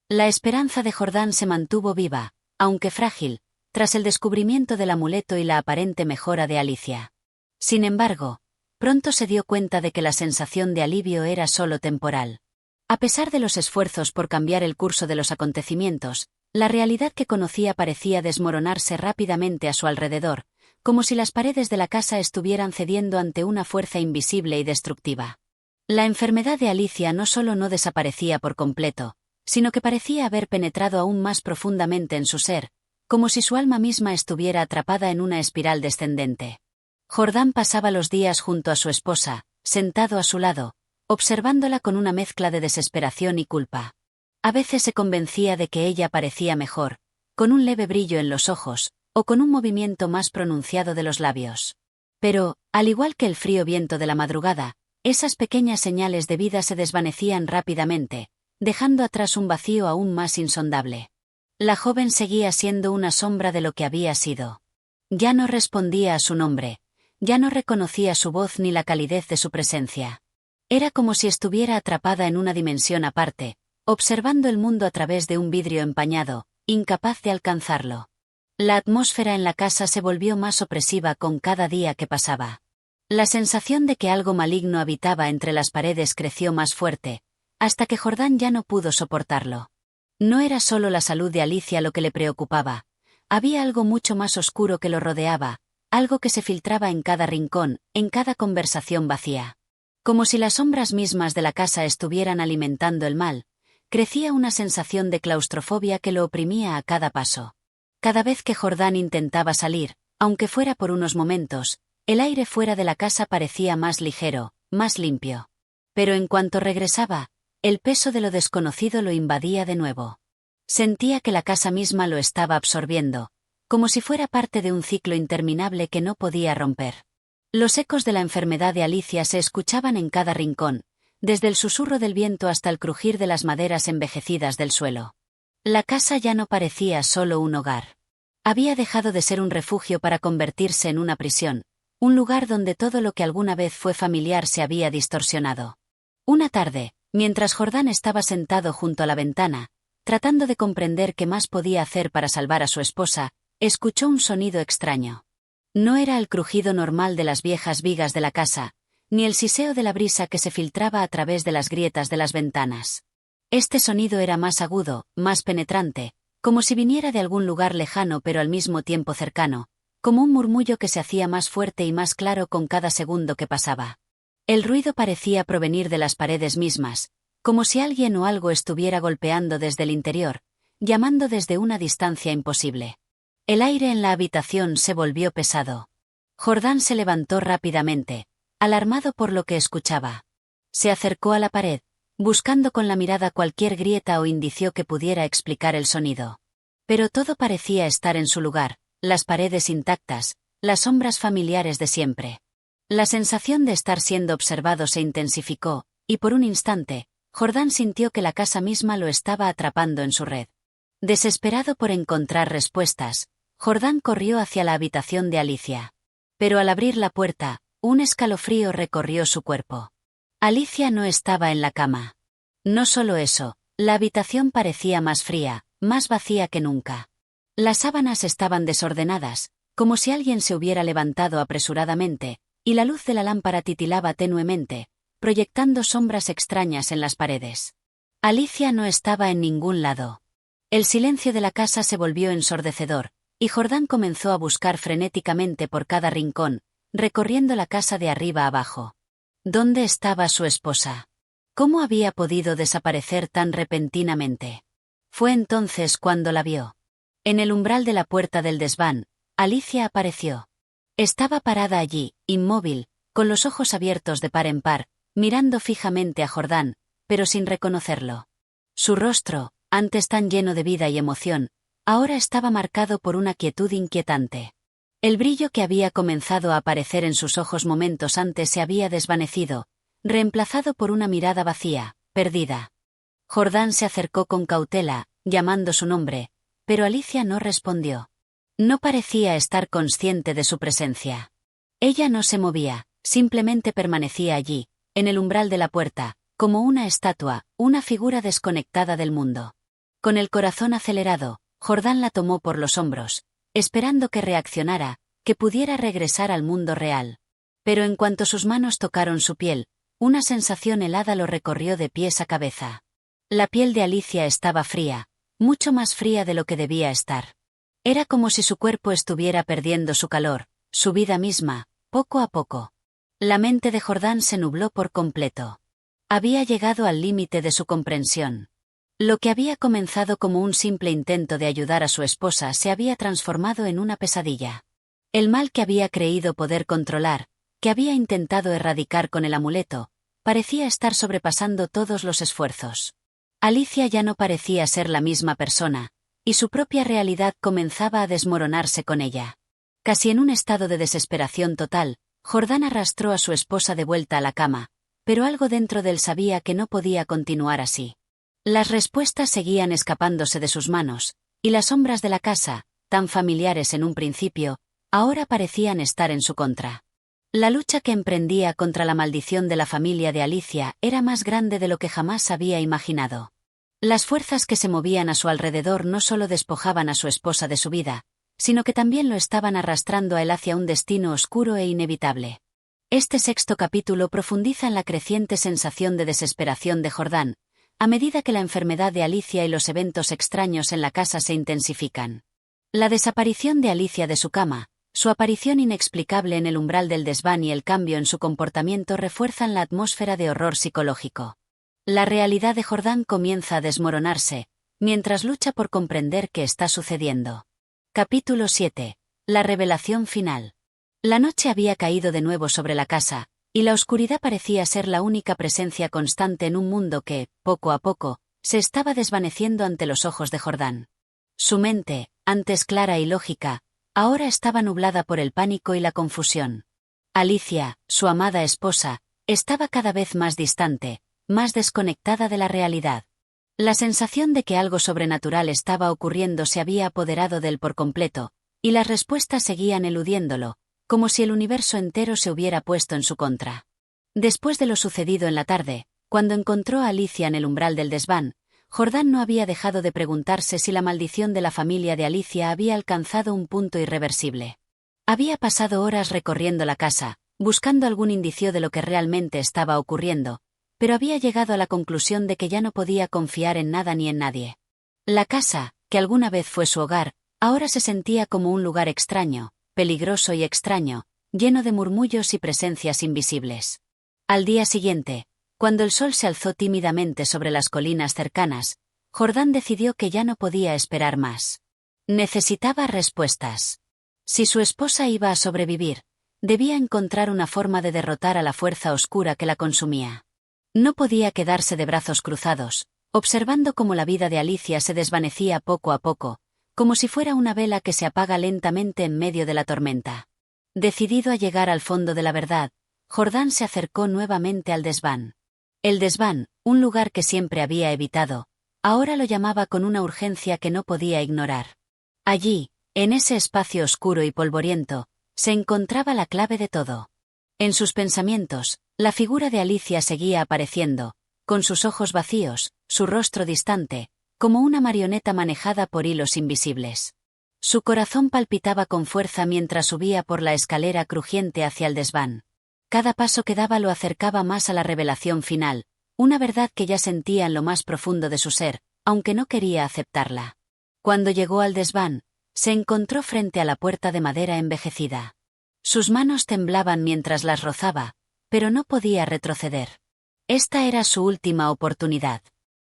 La esperanza de Jordán se mantuvo viva, aunque frágil, tras el descubrimiento del amuleto y la aparente mejora de Alicia. Sin embargo, pronto se dio cuenta de que la sensación de alivio era solo temporal. A pesar de los esfuerzos por cambiar el curso de los acontecimientos, la realidad que conocía parecía desmoronarse rápidamente a su alrededor, como si las paredes de la casa estuvieran cediendo ante una fuerza invisible y destructiva. La enfermedad de Alicia no solo no desaparecía por completo, sino que parecía haber penetrado aún más profundamente en su ser, como si su alma misma estuviera atrapada en una espiral descendente. Jordán pasaba los días junto a su esposa, sentado a su lado, observándola con una mezcla de desesperación y culpa. A veces se convencía de que ella parecía mejor, con un leve brillo en los ojos, o con un movimiento más pronunciado de los labios. Pero, al igual que el frío viento de la madrugada, esas pequeñas señales de vida se desvanecían rápidamente, dejando atrás un vacío aún más insondable. La joven seguía siendo una sombra de lo que había sido. Ya no respondía a su nombre, ya no reconocía su voz ni la calidez de su presencia. Era como si estuviera atrapada en una dimensión aparte, observando el mundo a través de un vidrio empañado, incapaz de alcanzarlo. La atmósfera en la casa se volvió más opresiva con cada día que pasaba. La sensación de que algo maligno habitaba entre las paredes creció más fuerte, hasta que Jordán ya no pudo soportarlo. No era solo la salud de Alicia lo que le preocupaba, había algo mucho más oscuro que lo rodeaba, algo que se filtraba en cada rincón, en cada conversación vacía. Como si las sombras mismas de la casa estuvieran alimentando el mal, crecía una sensación de claustrofobia que lo oprimía a cada paso. Cada vez que Jordán intentaba salir, aunque fuera por unos momentos, el aire fuera de la casa parecía más ligero, más limpio. Pero en cuanto regresaba, el peso de lo desconocido lo invadía de nuevo. Sentía que la casa misma lo estaba absorbiendo, como si fuera parte de un ciclo interminable que no podía romper. Los ecos de la enfermedad de Alicia se escuchaban en cada rincón, desde el susurro del viento hasta el crujir de las maderas envejecidas del suelo. La casa ya no parecía solo un hogar. Había dejado de ser un refugio para convertirse en una prisión, un lugar donde todo lo que alguna vez fue familiar se había distorsionado. Una tarde, mientras Jordán estaba sentado junto a la ventana, tratando de comprender qué más podía hacer para salvar a su esposa, escuchó un sonido extraño. No era el crujido normal de las viejas vigas de la casa, ni el siseo de la brisa que se filtraba a través de las grietas de las ventanas. Este sonido era más agudo, más penetrante, como si viniera de algún lugar lejano pero al mismo tiempo cercano, como un murmullo que se hacía más fuerte y más claro con cada segundo que pasaba. El ruido parecía provenir de las paredes mismas, como si alguien o algo estuviera golpeando desde el interior, llamando desde una distancia imposible. El aire en la habitación se volvió pesado. Jordán se levantó rápidamente, alarmado por lo que escuchaba. Se acercó a la pared, buscando con la mirada cualquier grieta o indicio que pudiera explicar el sonido. Pero todo parecía estar en su lugar, las paredes intactas, las sombras familiares de siempre. La sensación de estar siendo observado se intensificó, y por un instante, Jordán sintió que la casa misma lo estaba atrapando en su red. Desesperado por encontrar respuestas, Jordán corrió hacia la habitación de Alicia. Pero al abrir la puerta, un escalofrío recorrió su cuerpo. Alicia no estaba en la cama. No solo eso, la habitación parecía más fría, más vacía que nunca. Las sábanas estaban desordenadas, como si alguien se hubiera levantado apresuradamente, y la luz de la lámpara titilaba tenuemente, proyectando sombras extrañas en las paredes. Alicia no estaba en ningún lado. El silencio de la casa se volvió ensordecedor, y Jordán comenzó a buscar frenéticamente por cada rincón, recorriendo la casa de arriba abajo. ¿Dónde estaba su esposa? ¿Cómo había podido desaparecer tan repentinamente? Fue entonces cuando la vio. En el umbral de la puerta del desván, Alicia apareció. Estaba parada allí, inmóvil, con los ojos abiertos de par en par, mirando fijamente a Jordán, pero sin reconocerlo. Su rostro, antes tan lleno de vida y emoción, ahora estaba marcado por una quietud inquietante. El brillo que había comenzado a aparecer en sus ojos momentos antes se había desvanecido, reemplazado por una mirada vacía, perdida. Jordán se acercó con cautela, llamando su nombre, pero Alicia no respondió. No parecía estar consciente de su presencia. Ella no se movía, simplemente permanecía allí, en el umbral de la puerta, como una estatua, una figura desconectada del mundo. Con el corazón acelerado, Jordán la tomó por los hombros, esperando que reaccionara, que pudiera regresar al mundo real. Pero en cuanto sus manos tocaron su piel, una sensación helada lo recorrió de pies a cabeza. La piel de Alicia estaba fría, mucho más fría de lo que debía estar. Era como si su cuerpo estuviera perdiendo su calor, su vida misma, poco a poco. La mente de Jordán se nubló por completo. Había llegado al límite de su comprensión. Lo que había comenzado como un simple intento de ayudar a su esposa se había transformado en una pesadilla. El mal que había creído poder controlar, que había intentado erradicar con el amuleto, parecía estar sobrepasando todos los esfuerzos. Alicia ya no parecía ser la misma persona, y su propia realidad comenzaba a desmoronarse con ella. Casi en un estado de desesperación total, Jordán arrastró a su esposa de vuelta a la cama, pero algo dentro de él sabía que no podía continuar así. Las respuestas seguían escapándose de sus manos, y las sombras de la casa, tan familiares en un principio, ahora parecían estar en su contra. La lucha que emprendía contra la maldición de la familia de Alicia era más grande de lo que jamás había imaginado. Las fuerzas que se movían a su alrededor no solo despojaban a su esposa de su vida, sino que también lo estaban arrastrando a él hacia un destino oscuro e inevitable. Este sexto capítulo profundiza en la creciente sensación de desesperación de Jordán, a medida que la enfermedad de Alicia y los eventos extraños en la casa se intensifican. La desaparición de Alicia de su cama, su aparición inexplicable en el umbral del desván y el cambio en su comportamiento refuerzan la atmósfera de horror psicológico. La realidad de Jordán comienza a desmoronarse, mientras lucha por comprender qué está sucediendo. Capítulo 7. La revelación final. La noche había caído de nuevo sobre la casa, y la oscuridad parecía ser la única presencia constante en un mundo que, poco a poco, se estaba desvaneciendo ante los ojos de Jordán. Su mente, antes clara y lógica, ahora estaba nublada por el pánico y la confusión. Alicia, su amada esposa, estaba cada vez más distante, más desconectada de la realidad. La sensación de que algo sobrenatural estaba ocurriendo se había apoderado de él por completo, y las respuestas seguían eludiéndolo, como si el universo entero se hubiera puesto en su contra. Después de lo sucedido en la tarde, cuando encontró a Alicia en el umbral del desván, Jordán no había dejado de preguntarse si la maldición de la familia de Alicia había alcanzado un punto irreversible. Había pasado horas recorriendo la casa, buscando algún indicio de lo que realmente estaba ocurriendo, pero había llegado a la conclusión de que ya no podía confiar en nada ni en nadie. La casa, que alguna vez fue su hogar, ahora se sentía como un lugar extraño, peligroso y extraño, lleno de murmullos y presencias invisibles. Al día siguiente, cuando el sol se alzó tímidamente sobre las colinas cercanas, Jordán decidió que ya no podía esperar más. Necesitaba respuestas. Si su esposa iba a sobrevivir, debía encontrar una forma de derrotar a la fuerza oscura que la consumía. No podía quedarse de brazos cruzados, observando cómo la vida de Alicia se desvanecía poco a poco, como si fuera una vela que se apaga lentamente en medio de la tormenta. Decidido a llegar al fondo de la verdad, Jordán se acercó nuevamente al desván. El desván, un lugar que siempre había evitado, ahora lo llamaba con una urgencia que no podía ignorar. Allí, en ese espacio oscuro y polvoriento, se encontraba la clave de todo. En sus pensamientos, la figura de Alicia seguía apareciendo, con sus ojos vacíos, su rostro distante, como una marioneta manejada por hilos invisibles. Su corazón palpitaba con fuerza mientras subía por la escalera crujiente hacia el desván. Cada paso que daba lo acercaba más a la revelación final, una verdad que ya sentía en lo más profundo de su ser, aunque no quería aceptarla. Cuando llegó al desván, se encontró frente a la puerta de madera envejecida. Sus manos temblaban mientras las rozaba, pero no podía retroceder. Esta era su última oportunidad.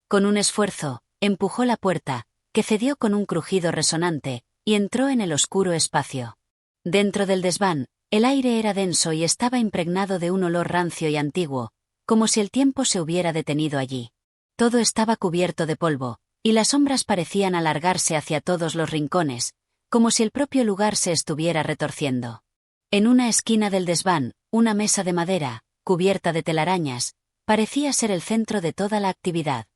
Con un esfuerzo, empujó la puerta, que cedió con un crujido resonante, y entró en el oscuro espacio. Dentro del desván, el aire era denso y estaba impregnado de un olor rancio y antiguo, como si el tiempo se hubiera detenido allí. Todo estaba cubierto de polvo, y las sombras parecían alargarse hacia todos los rincones, como si el propio lugar se estuviera retorciendo. En una esquina del desván, una mesa de madera, cubierta de telarañas, parecía ser el centro de toda la actividad.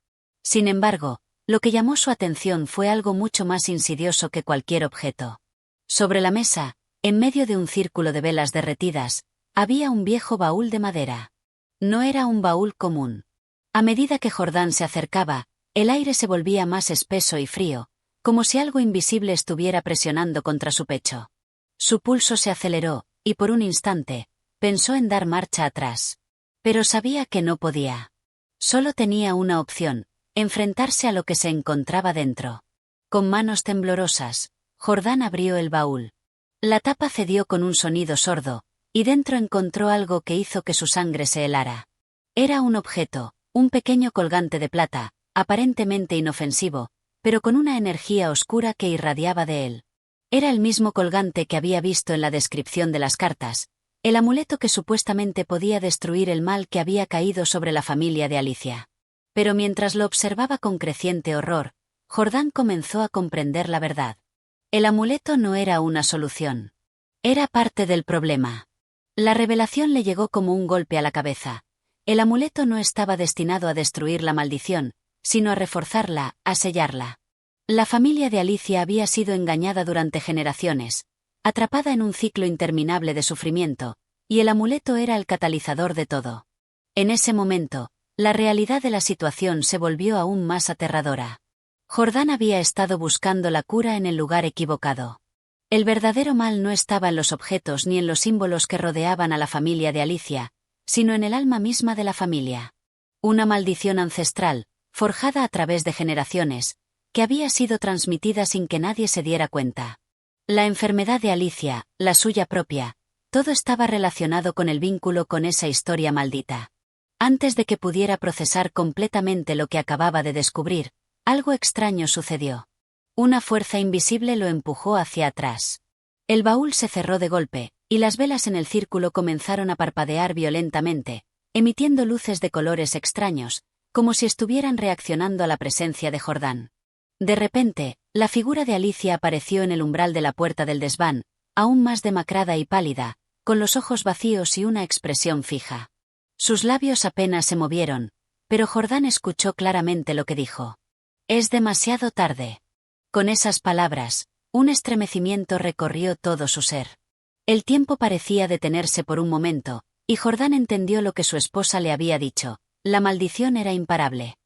Sin embargo, lo que llamó su atención fue algo mucho más insidioso que cualquier objeto. Sobre la mesa, en medio de un círculo de velas derretidas, había un viejo baúl de madera. No era un baúl común. A medida que Jordán se acercaba, el aire se volvía más espeso y frío, como si algo invisible estuviera presionando contra su pecho. Su pulso se aceleró, y por un instante, pensó en dar marcha atrás. Pero sabía que no podía. Solo tenía una opción: enfrentarse a lo que se encontraba dentro. Con manos temblorosas, Jordán abrió el baúl. La tapa cedió con un sonido sordo, y dentro encontró algo que hizo que su sangre se helara. Era un objeto, un pequeño colgante de plata, aparentemente inofensivo, pero con una energía oscura que irradiaba de él. Era el mismo colgante que había visto en la descripción de las cartas, el amuleto que supuestamente podía destruir el mal que había caído sobre la familia de Alicia. Pero mientras lo observaba con creciente horror, Jordán comenzó a comprender la verdad. El amuleto no era una solución. Era parte del problema. La revelación le llegó como un golpe a la cabeza. El amuleto no estaba destinado a destruir la maldición, sino a reforzarla, a sellarla. La familia de Alicia había sido engañada durante generaciones, atrapada en un ciclo interminable de sufrimiento, y el amuleto era el catalizador de todo. En ese momento, la realidad de la situación se volvió aún más aterradora. Jordán había estado buscando la cura en el lugar equivocado. El verdadero mal no estaba en los objetos ni en los símbolos que rodeaban a la familia de Alicia, sino en el alma misma de la familia. Una maldición ancestral, forjada a través de generaciones, que había sido transmitida sin que nadie se diera cuenta. La enfermedad de Alicia, la suya propia, todo estaba relacionado con el vínculo con esa historia maldita. Antes de que pudiera procesar completamente lo que acababa de descubrir, algo extraño sucedió. Una fuerza invisible lo empujó hacia atrás. El baúl se cerró de golpe, y las velas en el círculo comenzaron a parpadear violentamente, emitiendo luces de colores extraños, como si estuvieran reaccionando a la presencia de Jordán. De repente, la figura de Alicia apareció en el umbral de la puerta del desván, aún más demacrada y pálida, con los ojos vacíos y una expresión fija. Sus labios apenas se movieron, pero Jordán escuchó claramente lo que dijo. «Es demasiado tarde». Con esas palabras, un estremecimiento recorrió todo su ser. El tiempo parecía detenerse por un momento, y Jordán entendió lo que su esposa le había dicho. La maldición era imparable.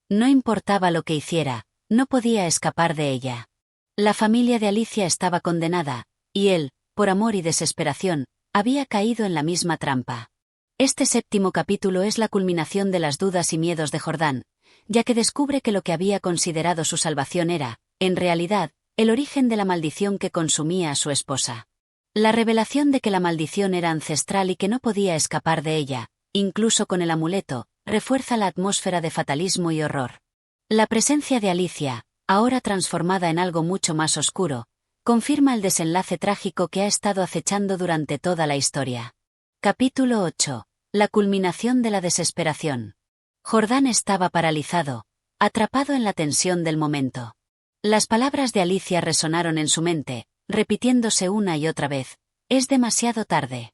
No importaba lo que hiciera, no podía escapar de ella. La familia de Alicia estaba condenada, y él, por amor y desesperación, había caído en la misma trampa. Este 7º capítulo es la culminación de las dudas y miedos de Jordán, ya que descubre que lo que había considerado su salvación era, en realidad, el origen de la maldición que consumía a su esposa. La revelación de que la maldición era ancestral y que no podía escapar de ella, incluso con el amuleto, refuerza la atmósfera de fatalismo y horror. La presencia de Alicia, ahora transformada en algo mucho más oscuro, confirma el desenlace trágico que ha estado acechando durante toda la historia. Capítulo 8. La culminación de la desesperación. Jordán estaba paralizado, atrapado en la tensión del momento. Las palabras de Alicia resonaron en su mente, repitiéndose una y otra vez. «Es demasiado tarde».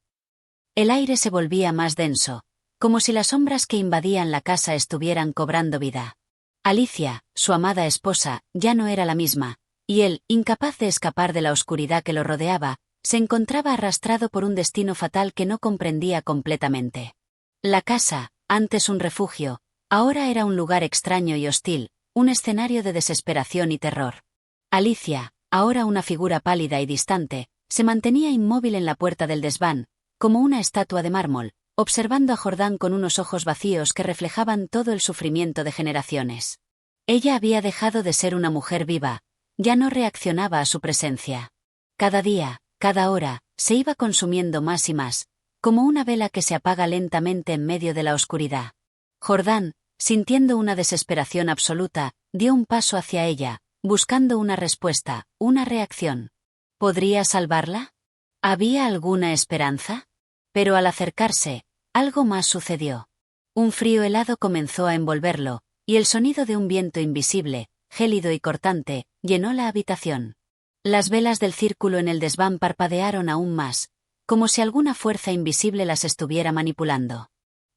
El aire se volvía más denso, como si las sombras que invadían la casa estuvieran cobrando vida. Alicia, su amada esposa, ya no era la misma, y él, incapaz de escapar de la oscuridad que lo rodeaba, se encontraba arrastrado por un destino fatal que no comprendía completamente. La casa, antes un refugio, ahora era un lugar extraño y hostil, un escenario de desesperación y terror. Alicia, ahora una figura pálida y distante, se mantenía inmóvil en la puerta del desván, como una estatua de mármol, observando a Jordán con unos ojos vacíos que reflejaban todo el sufrimiento de generaciones. Ella había dejado de ser una mujer viva, ya no reaccionaba a su presencia. Cada día, cada hora, se iba consumiendo más y más, como una vela que se apaga lentamente en medio de la oscuridad. Jordán, sintiendo una desesperación absoluta, dio un paso hacia ella, buscando una respuesta, una reacción. ¿Podría salvarla? ¿Había alguna esperanza? Pero al acercarse, algo más sucedió. Un frío helado comenzó a envolverlo, y el sonido de un viento invisible, gélido y cortante, llenó la habitación. Las velas del círculo en el desván parpadearon aún más, como si alguna fuerza invisible las estuviera manipulando.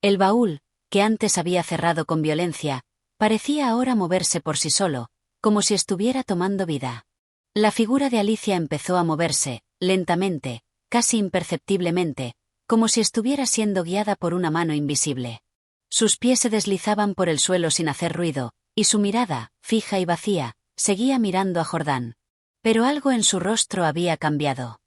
El baúl, que antes había cerrado con violencia, parecía ahora moverse por sí solo, como si estuviera tomando vida. La figura de Alicia empezó a moverse, lentamente, casi imperceptiblemente, como si estuviera siendo guiada por una mano invisible. Sus pies se deslizaban por el suelo sin hacer ruido, y su mirada, fija y vacía, seguía mirando a Jordán. Pero algo en su rostro había cambiado.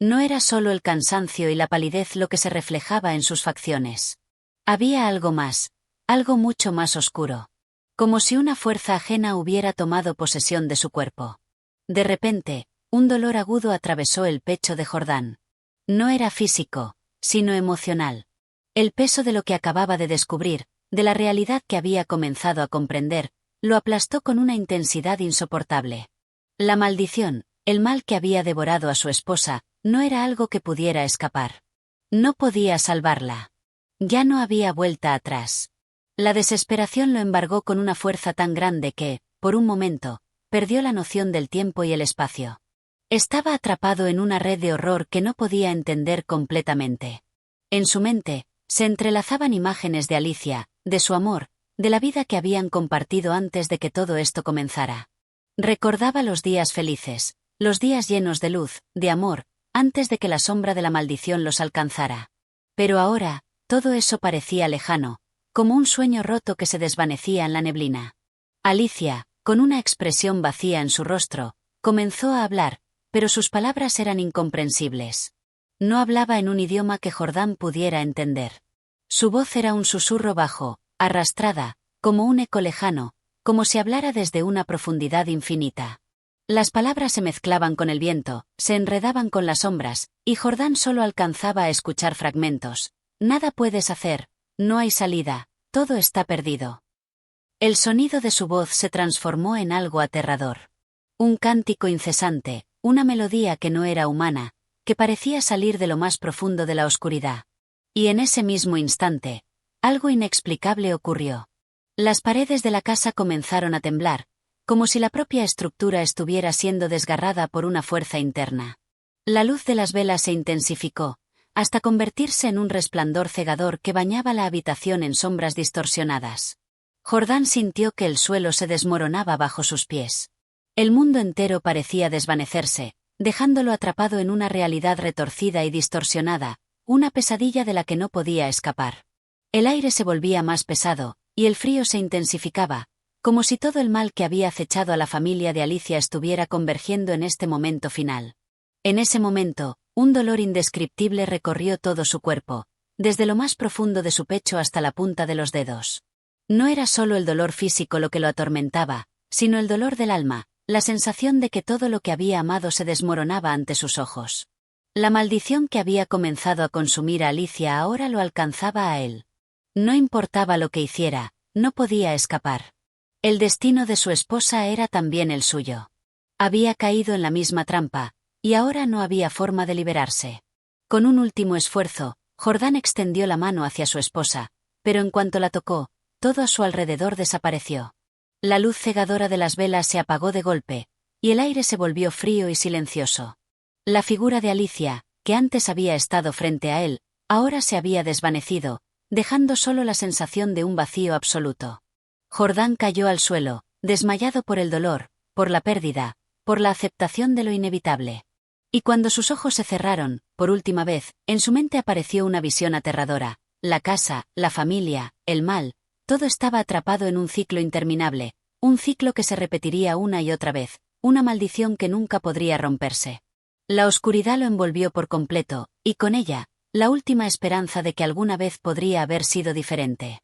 No era solo el cansancio y la palidez lo que se reflejaba en sus facciones. Había algo más, algo mucho más oscuro. Como si una fuerza ajena hubiera tomado posesión de su cuerpo. De repente, un dolor agudo atravesó el pecho de Jordán. No era físico, sino emocional. El peso de lo que acababa de descubrir, de la realidad que había comenzado a comprender, lo aplastó con una intensidad insoportable. La maldición, el mal que había devorado a su esposa, no era algo que pudiera escapar. No podía salvarla. Ya no había vuelta atrás. La desesperación lo embargó con una fuerza tan grande que, por un momento, perdió la noción del tiempo y el espacio. Estaba atrapado en una red de horror que no podía entender completamente. En su mente, se entrelazaban imágenes de Alicia, de su amor, de la vida que habían compartido antes de que todo esto comenzara. Recordaba los días felices, los días llenos de luz, de amor, antes de que la sombra de la maldición los alcanzara. Pero ahora, todo eso parecía lejano, como un sueño roto que se desvanecía en la neblina. Alicia, con una expresión vacía en su rostro, comenzó a hablar, pero sus palabras eran incomprensibles. No hablaba en un idioma que Jordán pudiera entender. Su voz era un susurro bajo, arrastrada, como un eco lejano, como si hablara desde una profundidad infinita. Las palabras se mezclaban con el viento, se enredaban con las sombras, y Jordán solo alcanzaba a escuchar fragmentos. Nada puedes hacer, no hay salida, todo está perdido. El sonido de su voz se transformó en algo aterrador. Un cántico incesante, una melodía que no era humana, que parecía salir de lo más profundo de la oscuridad. Y en ese mismo instante, algo inexplicable ocurrió. Las paredes de la casa comenzaron a temblar, como si la propia estructura estuviera siendo desgarrada por una fuerza interna. La luz de las velas se intensificó, hasta convertirse en un resplandor cegador que bañaba la habitación en sombras distorsionadas. Jordán sintió que el suelo se desmoronaba bajo sus pies. El mundo entero parecía desvanecerse, dejándolo atrapado en una realidad retorcida y distorsionada, una pesadilla de la que no podía escapar. El aire se volvía más pesado, y el frío se intensificaba, como si todo el mal que había acechado a la familia de Alicia estuviera convergiendo en este momento final. En ese momento, un dolor indescriptible recorrió todo su cuerpo, desde lo más profundo de su pecho hasta la punta de los dedos. No era solo el dolor físico lo que lo atormentaba, sino el dolor del alma, la sensación de que todo lo que había amado se desmoronaba ante sus ojos. La maldición que había comenzado a consumir a Alicia ahora lo alcanzaba a él. No importaba lo que hiciera, no podía escapar. El destino de su esposa era también el suyo. Había caído en la misma trampa, y ahora no había forma de liberarse. Con un último esfuerzo, Jordán extendió la mano hacia su esposa, pero en cuanto la tocó, todo a su alrededor desapareció. La luz cegadora de las velas se apagó de golpe, y el aire se volvió frío y silencioso. La figura de Alicia, que antes había estado frente a él, ahora se había desvanecido, dejando solo la sensación de un vacío absoluto. Jordán cayó al suelo, desmayado por el dolor, por la pérdida, por la aceptación de lo inevitable. Y cuando sus ojos se cerraron, por última vez, en su mente apareció una visión aterradora: la casa, la familia, el mal, todo estaba atrapado en un ciclo interminable, un ciclo que se repetiría una y otra vez, una maldición que nunca podría romperse. La oscuridad lo envolvió por completo, y con ella, la última esperanza de que alguna vez podría haber sido diferente.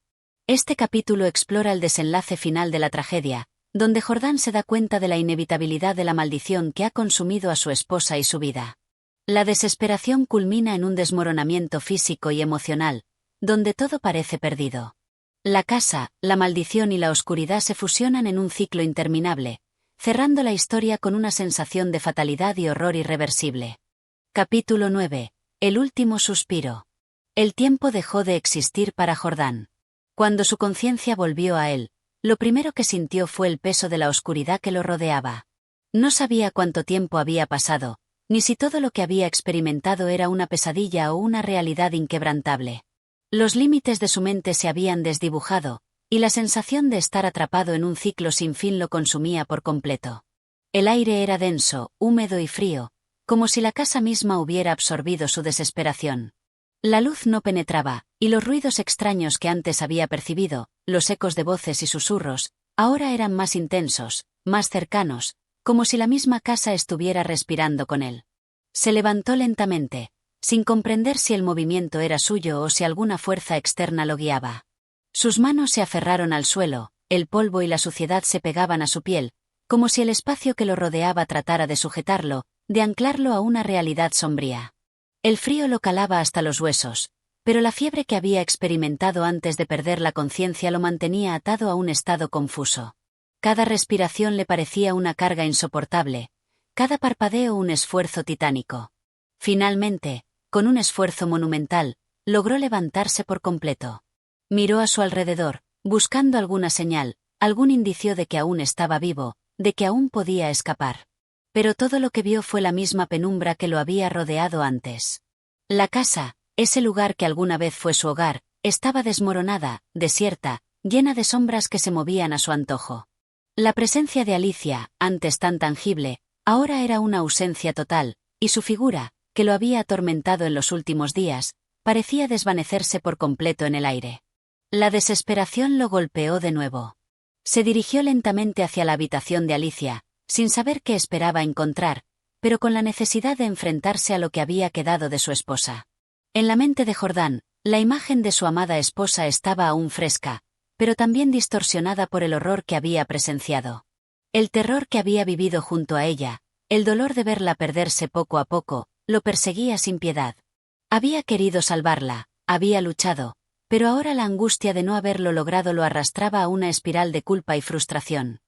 Este capítulo explora el desenlace final de la tragedia, donde Jordán se da cuenta de la inevitabilidad de la maldición que ha consumido a su esposa y su vida. La desesperación culmina en un desmoronamiento físico y emocional, donde todo parece perdido. La casa, la maldición y la oscuridad se fusionan en un ciclo interminable, cerrando la historia con una sensación de fatalidad y horror irreversible. Capítulo 9. El último suspiro. El tiempo dejó de existir para Jordán. Cuando su conciencia volvió a él, lo primero que sintió fue el peso de la oscuridad que lo rodeaba. No sabía cuánto tiempo había pasado, ni si todo lo que había experimentado era una pesadilla o una realidad inquebrantable. Los límites de su mente se habían desdibujado, y la sensación de estar atrapado en un ciclo sin fin lo consumía por completo. El aire era denso, húmedo y frío, como si la casa misma hubiera absorbido su desesperación. La luz no penetraba, y los ruidos extraños que antes había percibido, los ecos de voces y susurros, ahora eran más intensos, más cercanos, como si la misma casa estuviera respirando con él. Se levantó lentamente, sin comprender si el movimiento era suyo o si alguna fuerza externa lo guiaba. Sus manos se aferraron al suelo, el polvo y la suciedad se pegaban a su piel, como si el espacio que lo rodeaba tratara de sujetarlo, de anclarlo a una realidad sombría. El frío lo calaba hasta los huesos, pero la fiebre que había experimentado antes de perder la conciencia lo mantenía atado a un estado confuso. Cada respiración le parecía una carga insoportable, cada parpadeo un esfuerzo titánico. Finalmente, con un esfuerzo monumental, logró levantarse por completo. Miró a su alrededor, buscando alguna señal, algún indicio de que aún estaba vivo, de que aún podía escapar. Pero todo lo que vio fue la misma penumbra que lo había rodeado antes. La casa, ese lugar que alguna vez fue su hogar, estaba desmoronada, desierta, llena de sombras que se movían a su antojo. La presencia de Alicia, antes tan tangible, ahora era una ausencia total, y su figura, que lo había atormentado en los últimos días, parecía desvanecerse por completo en el aire. La desesperación lo golpeó de nuevo. Se dirigió lentamente hacia la habitación de Alicia, sin saber qué esperaba encontrar, pero con la necesidad de enfrentarse a lo que había quedado de su esposa. En la mente de Jordán, la imagen de su amada esposa estaba aún fresca, pero también distorsionada por el horror que había presenciado. El terror que había vivido junto a ella, el dolor de verla perderse poco a poco, lo perseguía sin piedad. Había querido salvarla, había luchado, pero ahora la angustia de no haberlo logrado lo arrastraba a una espiral de culpa y frustración.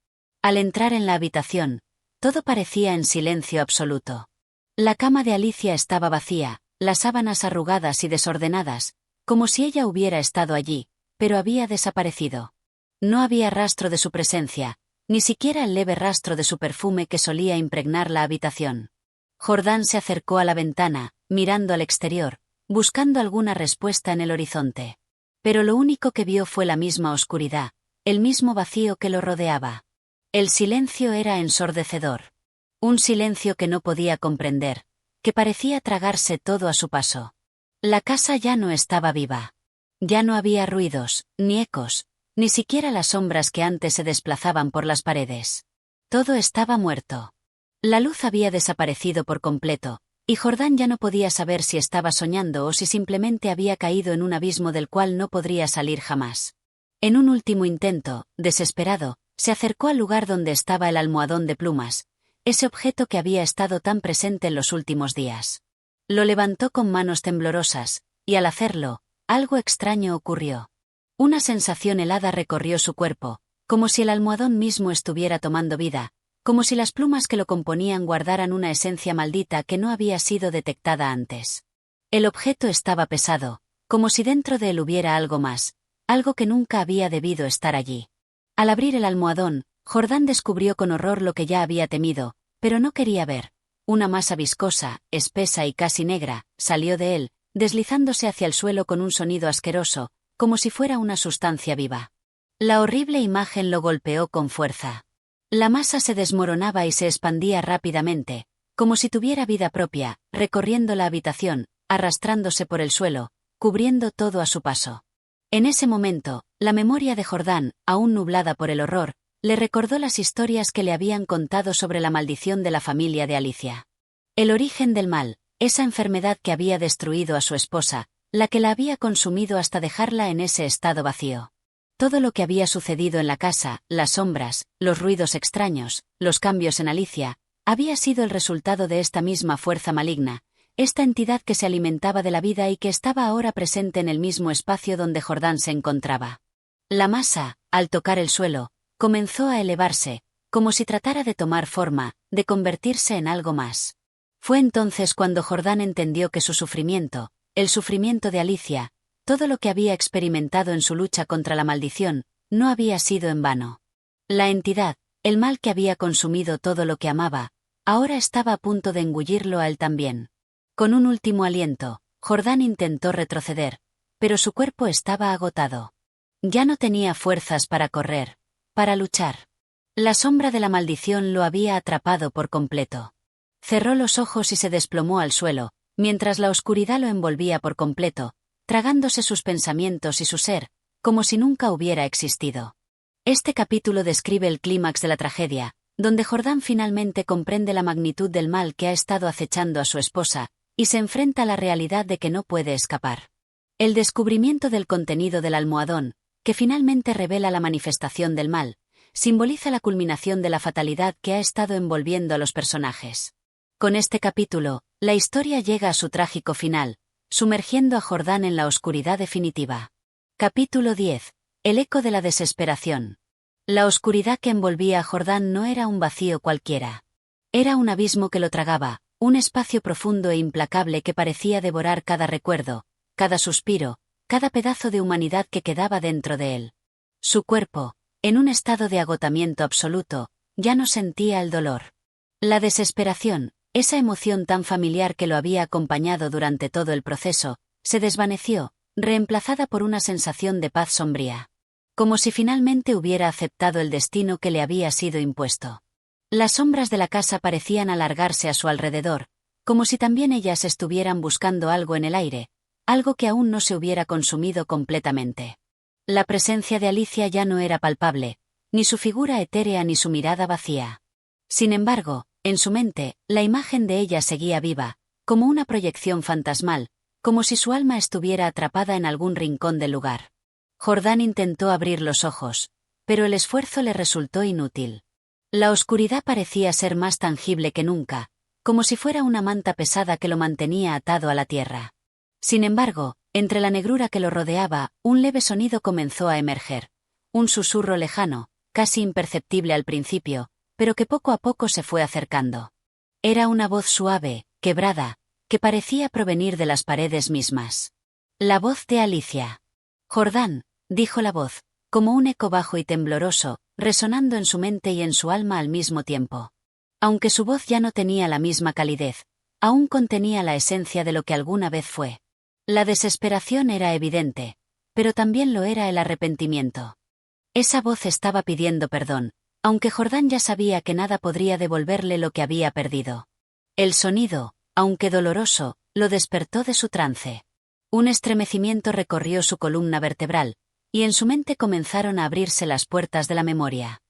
Al entrar en la habitación, todo parecía en silencio absoluto. La cama de Alicia estaba vacía, las sábanas arrugadas y desordenadas, como si ella hubiera estado allí, pero había desaparecido. No había rastro de su presencia, ni siquiera el leve rastro de su perfume que solía impregnar la habitación. Jordán se acercó a la ventana, mirando al exterior, buscando alguna respuesta en el horizonte. Pero lo único que vio fue la misma oscuridad, el mismo vacío que lo rodeaba. El silencio era ensordecedor. Un silencio que no podía comprender, que parecía tragarse todo a su paso. La casa ya no estaba viva. Ya no había ruidos, ni ecos, ni siquiera las sombras que antes se desplazaban por las paredes. Todo estaba muerto. La luz había desaparecido por completo, y Jordán ya no podía saber si estaba soñando o si simplemente había caído en un abismo del cual no podría salir jamás. En un último intento, desesperado, se acercó al lugar donde estaba el almohadón de plumas, ese objeto que había estado tan presente en los últimos días. Lo levantó con manos temblorosas, y al hacerlo, algo extraño ocurrió. Una sensación helada recorrió su cuerpo, como si el almohadón mismo estuviera tomando vida, como si las plumas que lo componían guardaran una esencia maldita que no había sido detectada antes. El objeto estaba pesado, como si dentro de él hubiera algo más, algo que nunca había debido estar allí. Al abrir el almohadón, Jordán descubrió con horror lo que ya había temido, pero no quería ver. Una masa viscosa, espesa y casi negra, salió de él, deslizándose hacia el suelo con un sonido asqueroso, como si fuera una sustancia viva. La horrible imagen lo golpeó con fuerza. La masa se desmoronaba y se expandía rápidamente, como si tuviera vida propia, recorriendo la habitación, arrastrándose por el suelo, cubriendo todo a su paso. En ese momento, la memoria de Jordán, aún nublada por el horror, le recordó las historias que le habían contado sobre la maldición de la familia de Alicia. El origen del mal, esa enfermedad que había destruido a su esposa, la que la había consumido hasta dejarla en ese estado vacío. Todo lo que había sucedido en la casa, las sombras, los ruidos extraños, los cambios en Alicia, había sido el resultado de esta misma fuerza maligna, esta entidad que se alimentaba de la vida y que estaba ahora presente en el mismo espacio donde Jordán se encontraba. La masa, al tocar el suelo, comenzó a elevarse, como si tratara de tomar forma, de convertirse en algo más. Fue entonces cuando Jordán entendió que su sufrimiento, el sufrimiento de Alicia, todo lo que había experimentado en su lucha contra la maldición, no había sido en vano. La entidad, el mal que había consumido todo lo que amaba, ahora estaba a punto de engullirlo a él también. Con un último aliento, Jordán intentó retroceder, pero su cuerpo estaba agotado. Ya no tenía fuerzas para correr, para luchar. La sombra de la maldición lo había atrapado por completo. Cerró los ojos y se desplomó al suelo, mientras la oscuridad lo envolvía por completo, tragándose sus pensamientos y su ser, como si nunca hubiera existido. Este capítulo describe el clímax de la tragedia, donde Jordán finalmente comprende la magnitud del mal que ha estado acechando a su esposa, y se enfrenta a la realidad de que no puede escapar. El descubrimiento del contenido del almohadón, que finalmente revela la manifestación del mal, simboliza la culminación de la fatalidad que ha estado envolviendo a los personajes. Con este capítulo, la historia llega a su trágico final, sumergiendo a Jordán en la oscuridad definitiva. Capítulo 10. El eco de la desesperación. La oscuridad que envolvía a Jordán no era un vacío cualquiera. Era un abismo que lo tragaba, un espacio profundo e implacable que parecía devorar cada recuerdo, cada suspiro, cada pedazo de humanidad que quedaba dentro de él. Su cuerpo, en un estado de agotamiento absoluto, ya no sentía el dolor. La desesperación, esa emoción tan familiar que lo había acompañado durante todo el proceso, se desvaneció, reemplazada por una sensación de paz sombría. Como si finalmente hubiera aceptado el destino que le había sido impuesto. Las sombras de la casa parecían alargarse a su alrededor, como si también ellas estuvieran buscando algo en el aire, algo que aún no se hubiera consumido completamente. La presencia de Alicia ya no era palpable, ni su figura etérea ni su mirada vacía. Sin embargo, en su mente, la imagen de ella seguía viva, como una proyección fantasmal, como si su alma estuviera atrapada en algún rincón del lugar. Jordán intentó abrir los ojos, pero el esfuerzo le resultó inútil. La oscuridad parecía ser más tangible que nunca, como si fuera una manta pesada que lo mantenía atado a la tierra. Sin embargo, entre la negrura que lo rodeaba, un leve sonido comenzó a emerger. Un susurro lejano, casi imperceptible al principio, pero que poco a poco se fue acercando. Era una voz suave, quebrada, que parecía provenir de las paredes mismas. La voz de Alicia. Jordán, dijo la voz, como un eco bajo y tembloroso, resonando en su mente y en su alma al mismo tiempo. Aunque su voz ya no tenía la misma calidez, aún contenía la esencia de lo que alguna vez fue. La desesperación era evidente, pero también lo era el arrepentimiento. Esa voz estaba pidiendo perdón, aunque Jordán ya sabía que nada podría devolverle lo que había perdido. El sonido, aunque doloroso, lo despertó de su trance. Un estremecimiento recorrió su columna vertebral, y en su mente comenzaron a abrirse las puertas de la memoria.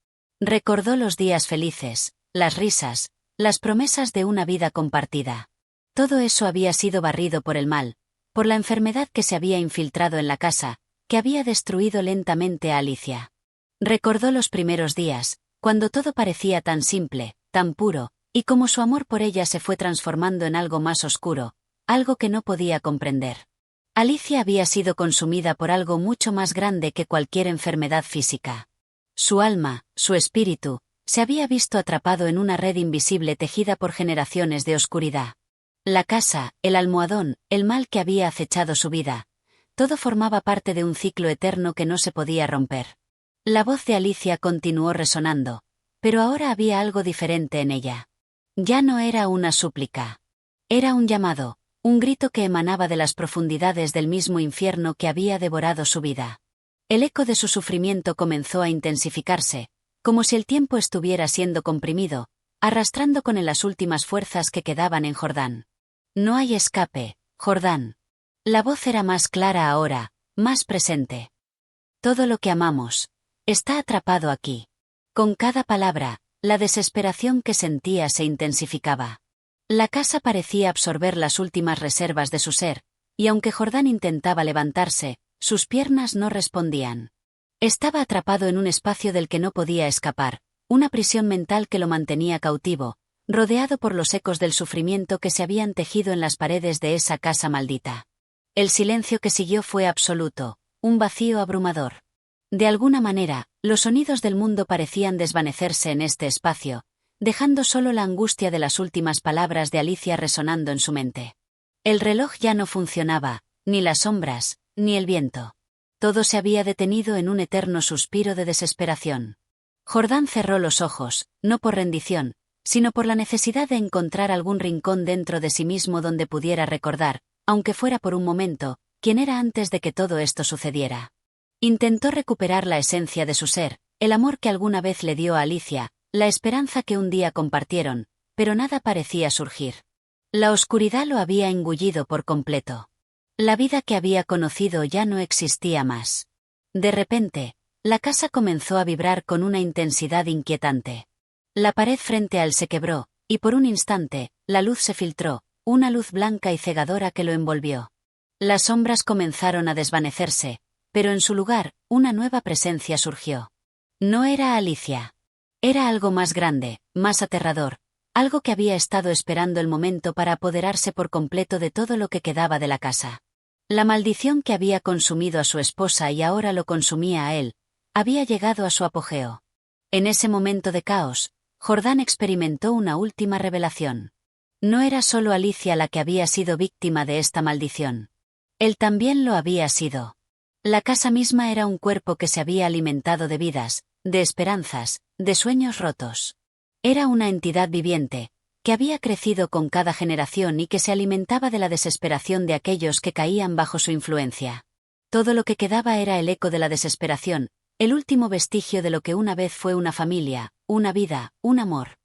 Recordó los días felices, las risas, las promesas de una vida compartida. Todo eso había sido barrido por el mal, por la enfermedad que se había infiltrado en la casa, que había destruido lentamente a Alicia. Recordó los primeros días, cuando todo parecía tan simple, tan puro, y cómo su amor por ella se fue transformando en algo más oscuro, algo que no podía comprender. Alicia había sido consumida por algo mucho más grande que cualquier enfermedad física. Su alma, su espíritu, se había visto atrapado en una red invisible tejida por generaciones de oscuridad. La casa, el almohadón, el mal que había acechado su vida, todo formaba parte de un ciclo eterno que no se podía romper. La voz de Alicia continuó resonando, pero ahora había algo diferente en ella. Ya no era una súplica. Era un llamado, un grito que emanaba de las profundidades del mismo infierno que había devorado su vida. El eco de su sufrimiento comenzó a intensificarse, como si el tiempo estuviera siendo comprimido, arrastrando con él las últimas fuerzas que quedaban en Jordán. No hay escape, Jordán. La voz era más clara ahora, más presente. Todo lo que amamos está atrapado aquí. Con cada palabra, la desesperación que sentía se intensificaba. La casa parecía absorber las últimas reservas de su ser, y aunque Jordán intentaba levantarse, sus piernas no respondían. Estaba atrapado en un espacio del que no podía escapar, una prisión mental que lo mantenía cautivo, rodeado por los ecos del sufrimiento que se habían tejido en las paredes de esa casa maldita. El silencio que siguió fue absoluto, un vacío abrumador. De alguna manera, los sonidos del mundo parecían desvanecerse en este espacio, dejando solo la angustia de las últimas palabras de Alicia resonando en su mente. El reloj ya no funcionaba, ni las sombras, ni el viento. Todo se había detenido en un eterno suspiro de desesperación. Jordán cerró los ojos, no por rendición, sino por la necesidad de encontrar algún rincón dentro de sí mismo donde pudiera recordar, aunque fuera por un momento, quién era antes de que todo esto sucediera. Intentó recuperar la esencia de su ser, el amor que alguna vez le dio a Alicia, la esperanza que un día compartieron, pero nada parecía surgir. La oscuridad lo había engullido por completo. La vida que había conocido ya no existía más. De repente, la casa comenzó a vibrar con una intensidad inquietante. La pared frente a él se quebró, y por un instante, la luz se filtró, una luz blanca y cegadora que lo envolvió. Las sombras comenzaron a desvanecerse, pero en su lugar, una nueva presencia surgió. No era Alicia. Era algo más grande, más aterrador, algo que había estado esperando el momento para apoderarse por completo de todo lo que quedaba de la casa. La maldición que había consumido a su esposa y ahora lo consumía a él, había llegado a su apogeo. En ese momento de caos, Jordán experimentó una última revelación. No era solo Alicia la que había sido víctima de esta maldición. Él también lo había sido. La casa misma era un cuerpo que se había alimentado de vidas, de esperanzas, de sueños rotos. Era una entidad viviente, que había crecido con cada generación y que se alimentaba de la desesperación de aquellos que caían bajo su influencia. Todo lo que quedaba era el eco de la desesperación, el último vestigio de lo que una vez fue una familia, una vida, un amor.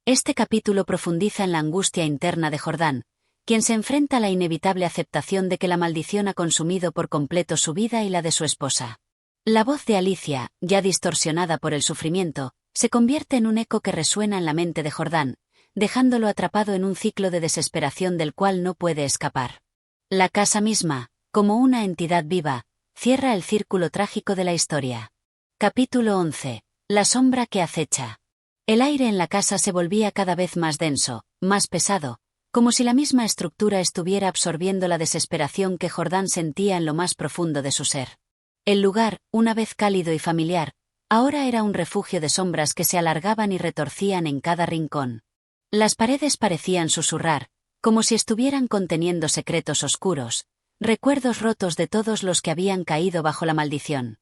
Este capítulo profundiza en la angustia interna de Jordán, quien se enfrenta a la inevitable aceptación de que la maldición ha consumido por completo su vida y la de su esposa. La voz de Alicia, ya distorsionada por el sufrimiento, se convierte en un eco que resuena en la mente de Jordán, dejándolo atrapado en un ciclo de desesperación del cual no puede escapar. La casa misma, como una entidad viva, cierra el círculo trágico de la historia. Capítulo 11. La sombra que acecha. El aire en la casa se volvía cada vez más denso, más pesado, como si la misma estructura estuviera absorbiendo la desesperación que Jordán sentía en lo más profundo de su ser. El lugar, una vez cálido y familiar, ahora era un refugio de sombras que se alargaban y retorcían en cada rincón. Las paredes parecían susurrar, como si estuvieran conteniendo secretos oscuros, recuerdos rotos de todos los que habían caído bajo la maldición.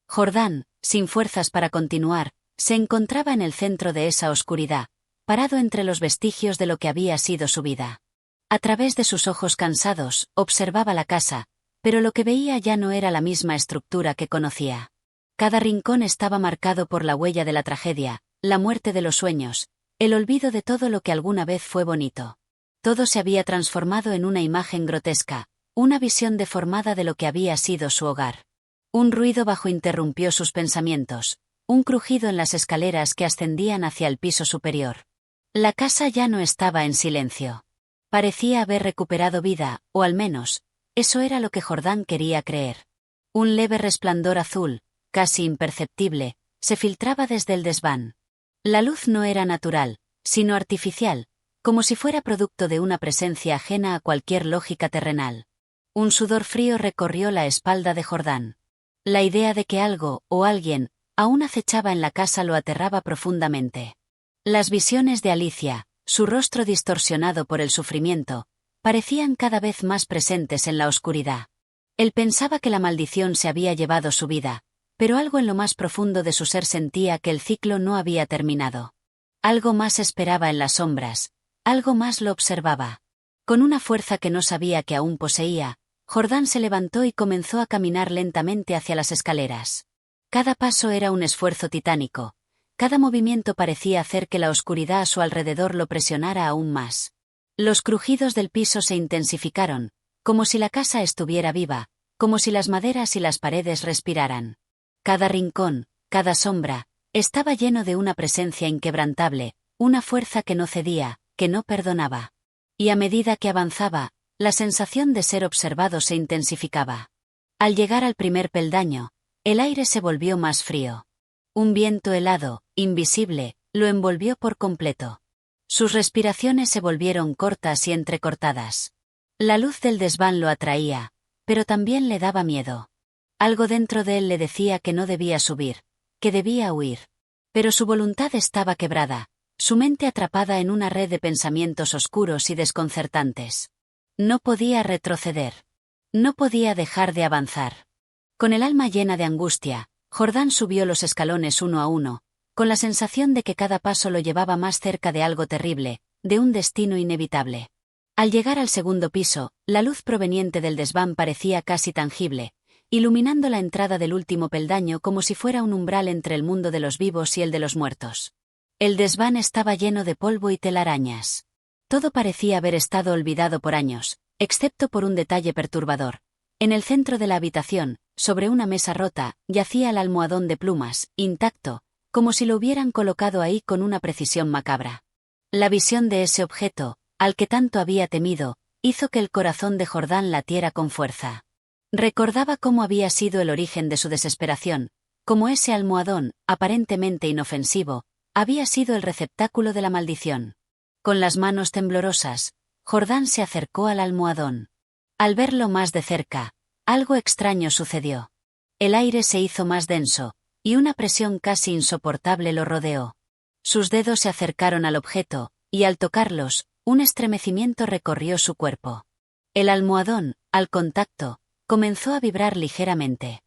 Jordán, sin fuerzas para continuar, se encontraba en el centro de esa oscuridad, parado entre los vestigios de lo que había sido su vida. A través de sus ojos cansados, observaba la casa, pero lo que veía ya no era la misma estructura que conocía. Cada rincón estaba marcado por la huella de la tragedia, la muerte de los sueños, el olvido de todo lo que alguna vez fue bonito. Todo se había transformado en una imagen grotesca, una visión deformada de lo que había sido su hogar. Un ruido bajo interrumpió sus pensamientos, un crujido en las escaleras que ascendían hacia el piso superior. La casa ya no estaba en silencio. Parecía haber recuperado vida, o al menos, eso era lo que Jordán quería creer. Un leve resplandor azul, casi imperceptible, se filtraba desde el desván. La luz no era natural, sino artificial, como si fuera producto de una presencia ajena a cualquier lógica terrenal. Un sudor frío recorrió la espalda de Jordán. La idea de que algo, o alguien, aún acechaba en la casa lo aterraba profundamente. Las visiones de Alicia, su rostro distorsionado por el sufrimiento, parecían cada vez más presentes en la oscuridad. Él pensaba que la maldición se había llevado su vida, pero algo en lo más profundo de su ser sentía que el ciclo no había terminado. Algo más esperaba en las sombras, algo más lo observaba. Con una fuerza que no sabía que aún poseía, Jordán se levantó y comenzó a caminar lentamente hacia las escaleras. Cada paso era un esfuerzo titánico, cada movimiento parecía hacer que la oscuridad a su alrededor lo presionara aún más. Los crujidos del piso se intensificaron, como si la casa estuviera viva, como si las maderas y las paredes respiraran. Cada rincón, cada sombra, estaba lleno de una presencia inquebrantable, una fuerza que no cedía, que no perdonaba. Y a medida que avanzaba, la sensación de ser observado se intensificaba. Al llegar al primer peldaño, el aire se volvió más frío. Un viento helado, invisible, lo envolvió por completo. Sus respiraciones se volvieron cortas y entrecortadas. La luz del desván lo atraía, pero también le daba miedo. Algo dentro de él le decía que no debía subir, que debía huir. Pero su voluntad estaba quebrada, su mente atrapada en una red de pensamientos oscuros y desconcertantes. No podía retroceder. No podía dejar de avanzar. Con el alma llena de angustia, Jordán subió los escalones uno a uno, con la sensación de que cada paso lo llevaba más cerca de algo terrible, de un destino inevitable. Al llegar al segundo piso, la luz proveniente del desván parecía casi tangible, iluminando la entrada del último peldaño como si fuera un umbral entre el mundo de los vivos y el de los muertos. El desván estaba lleno de polvo y telarañas. Todo parecía haber estado olvidado por años, excepto por un detalle perturbador. En el centro de la habitación, sobre una mesa rota, yacía el almohadón de plumas, intacto, como si lo hubieran colocado ahí con una precisión macabra. La visión de ese objeto, al que tanto había temido, hizo que el corazón de Jordán latiera con fuerza. Recordaba cómo había sido el origen de su desesperación, cómo ese almohadón, aparentemente inofensivo, había sido el receptáculo de la maldición. Con las manos temblorosas, Jordán se acercó al almohadón. Al verlo más de cerca, algo extraño sucedió. El aire se hizo más denso, y una presión casi insoportable lo rodeó. Sus dedos se acercaron al objeto, y al tocarlos, un estremecimiento recorrió su cuerpo. El almohadón, al contacto, comenzó a vibrar ligeramente.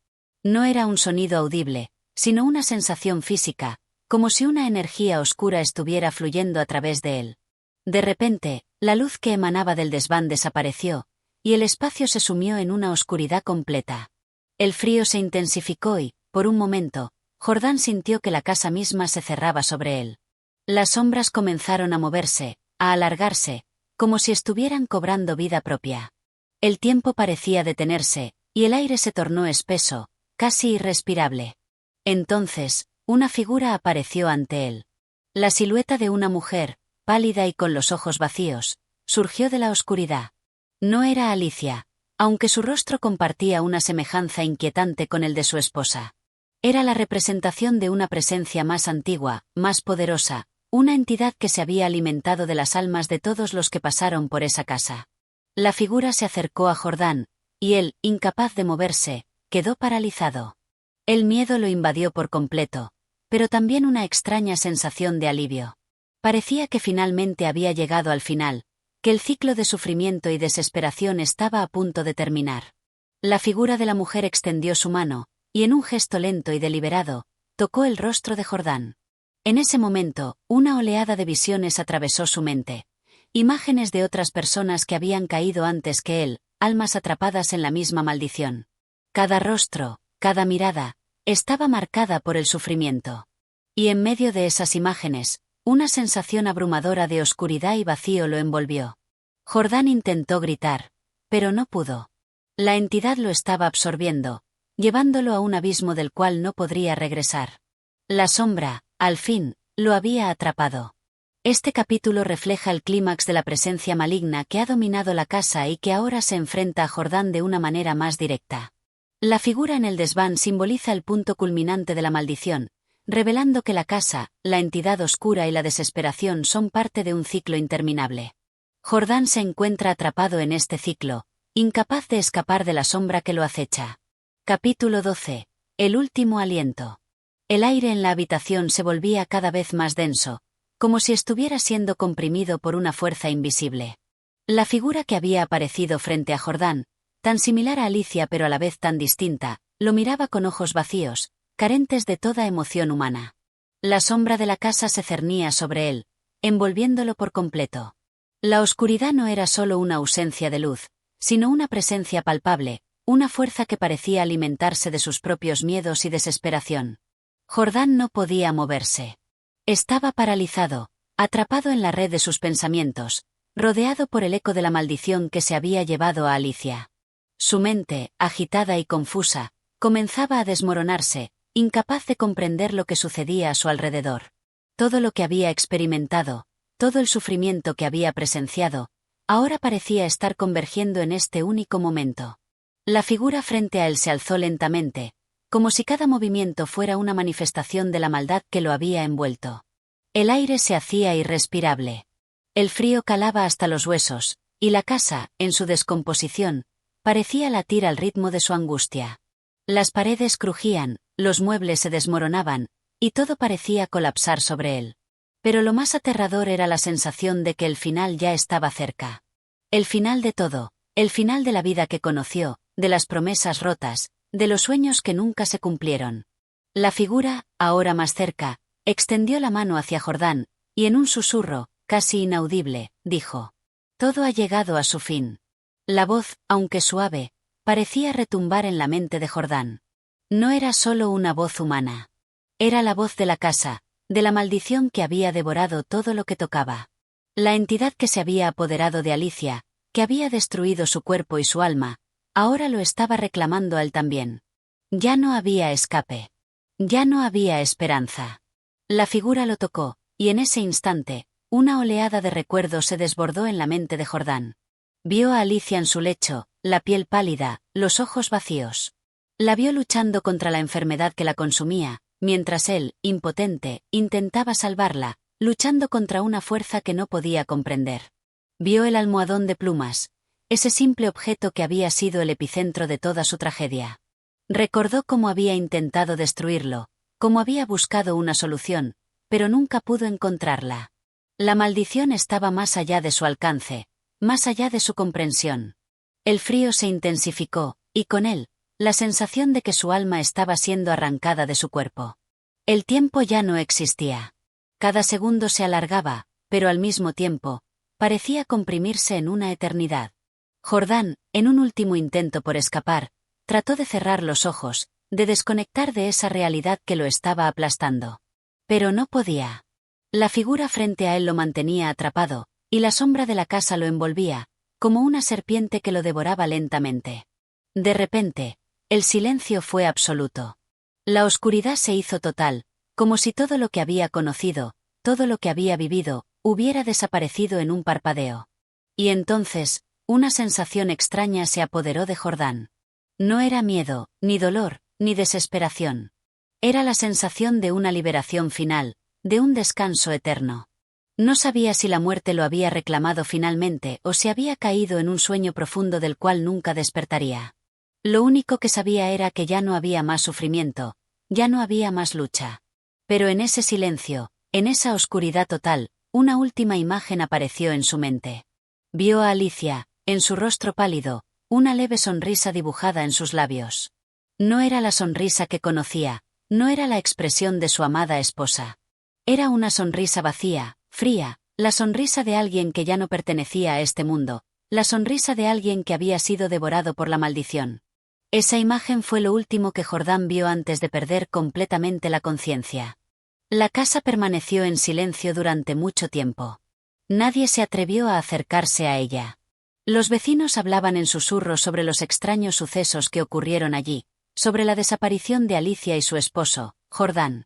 No era un sonido audible, sino una sensación física, como si una energía oscura estuviera fluyendo a través de él. De repente, la luz que emanaba del desván desapareció, y el espacio se sumió en una oscuridad completa. El frío se intensificó y, por un momento, Jordán sintió que la casa misma se cerraba sobre él. Las sombras comenzaron a moverse, a alargarse, como si estuvieran cobrando vida propia. El tiempo parecía detenerse, y el aire se tornó espeso, casi irrespirable. Entonces, una figura apareció ante él. La silueta de una mujer, pálida y con los ojos vacíos, surgió de la oscuridad. No era Alicia, aunque su rostro compartía una semejanza inquietante con el de su esposa. Era la representación de una presencia más antigua, más poderosa, una entidad que se había alimentado de las almas de todos los que pasaron por esa casa. La figura se acercó a Jordán, y él, incapaz de moverse, quedó paralizado. El miedo lo invadió por completo, pero también una extraña sensación de alivio. Parecía que finalmente había llegado al final, que el ciclo de sufrimiento y desesperación estaba a punto de terminar. La figura de la mujer extendió su mano, y en un gesto lento y deliberado, tocó el rostro de Jordán. En ese momento, una oleada de visiones atravesó su mente, Imágenes de otras personas que habían caído antes que él, almas atrapadas en la misma maldición. Cada rostro, cada mirada, estaba marcada por el sufrimiento. Y en medio de esas imágenes, una sensación abrumadora de oscuridad y vacío lo envolvió. Jordán intentó gritar, pero no pudo. La entidad lo estaba absorbiendo, llevándolo a un abismo del cual no podría regresar. La sombra, al fin, lo había atrapado. Este capítulo refleja el clímax de la presencia maligna que ha dominado la casa y que ahora se enfrenta a Jordán de una manera más directa. La figura en el desván simboliza el punto culminante de la maldición, revelando que la casa, la entidad oscura y la desesperación son parte de un ciclo interminable. Jordán se encuentra atrapado en este ciclo, incapaz de escapar de la sombra que lo acecha. Capítulo 12. El último aliento. El aire en la habitación se volvía cada vez más denso, como si estuviera siendo comprimido por una fuerza invisible. La figura que había aparecido frente a Jordán, tan similar a Alicia pero a la vez tan distinta, lo miraba con ojos vacíos, carentes de toda emoción humana. La sombra de la casa se cernía sobre él, envolviéndolo por completo. La oscuridad no era solo una ausencia de luz, sino una presencia palpable, una fuerza que parecía alimentarse de sus propios miedos y desesperación. Jordán no podía moverse. Estaba paralizado, atrapado en la red de sus pensamientos, rodeado por el eco de la maldición que se había llevado a Alicia. Su mente, agitada y confusa, comenzaba a desmoronarse, incapaz de comprender lo que sucedía a su alrededor. Todo lo que había experimentado, todo el sufrimiento que había presenciado, ahora parecía estar convergiendo en este único momento. La figura frente a él se alzó lentamente, como si cada movimiento fuera una manifestación de la maldad que lo había envuelto. El aire se hacía irrespirable. El frío calaba hasta los huesos, y la casa, en su descomposición, parecía latir al ritmo de su angustia. Las paredes crujían, los muebles se desmoronaban, y todo parecía colapsar sobre él. Pero lo más aterrador era la sensación de que el final ya estaba cerca. El final de todo, el final de la vida que conoció, de las promesas rotas, de los sueños que nunca se cumplieron. La figura, ahora más cerca, extendió la mano hacia Jordán, y en un susurro, casi inaudible, dijo: «Todo ha llegado a su fin». La voz, aunque suave, parecía retumbar en la mente de Jordán. No era solo una voz humana. Era la voz de la casa, de la maldición que había devorado todo lo que tocaba. La entidad que se había apoderado de Alicia, que había destruido su cuerpo y su alma, ahora lo estaba reclamando a él también. Ya no había escape. Ya no había esperanza. La figura lo tocó, y en ese instante, una oleada de recuerdos se desbordó en la mente de Jordán. Vio a Alicia en su lecho, la piel pálida, los ojos vacíos. La vio luchando contra la enfermedad que la consumía, mientras él, impotente, intentaba salvarla, luchando contra una fuerza que no podía comprender. Vio el almohadón de plumas, ese simple objeto que había sido el epicentro de toda su tragedia. Recordó cómo había intentado destruirlo, cómo había buscado una solución, pero nunca pudo encontrarla. La maldición estaba más allá de su alcance, más allá de su comprensión. El frío se intensificó, y con él, la sensación de que su alma estaba siendo arrancada de su cuerpo. El tiempo ya no existía. Cada segundo se alargaba, pero al mismo tiempo, parecía comprimirse en una eternidad. Jordán, en un último intento por escapar, trató de cerrar los ojos, de desconectar de esa realidad que lo estaba aplastando. Pero no podía. La figura frente a él lo mantenía atrapado, y la sombra de la casa lo envolvía, como una serpiente que lo devoraba lentamente. De repente, el silencio fue absoluto. La oscuridad se hizo total, como si todo lo que había conocido, todo lo que había vivido, hubiera desaparecido en un parpadeo. Y entonces, una sensación extraña se apoderó de Jordán. No era miedo, ni dolor, ni desesperación. Era la sensación de una liberación final, de un descanso eterno. No sabía si la muerte lo había reclamado finalmente o si había caído en un sueño profundo del cual nunca despertaría. Lo único que sabía era que ya no había más sufrimiento, ya no había más lucha. Pero en ese silencio, en esa oscuridad total, una última imagen apareció en su mente. Vio a Alicia, en su rostro pálido, una leve sonrisa dibujada en sus labios. No era la sonrisa que conocía, no era la expresión de su amada esposa. Era una sonrisa vacía, fría, la sonrisa de alguien que ya no pertenecía a este mundo, la sonrisa de alguien que había sido devorado por la maldición. Esa imagen fue lo último que Jordán vio antes de perder completamente la conciencia. La casa permaneció en silencio durante mucho tiempo. Nadie se atrevió a acercarse a ella. Los vecinos hablaban en susurros sobre los extraños sucesos que ocurrieron allí, sobre la desaparición de Alicia y su esposo, Jordán.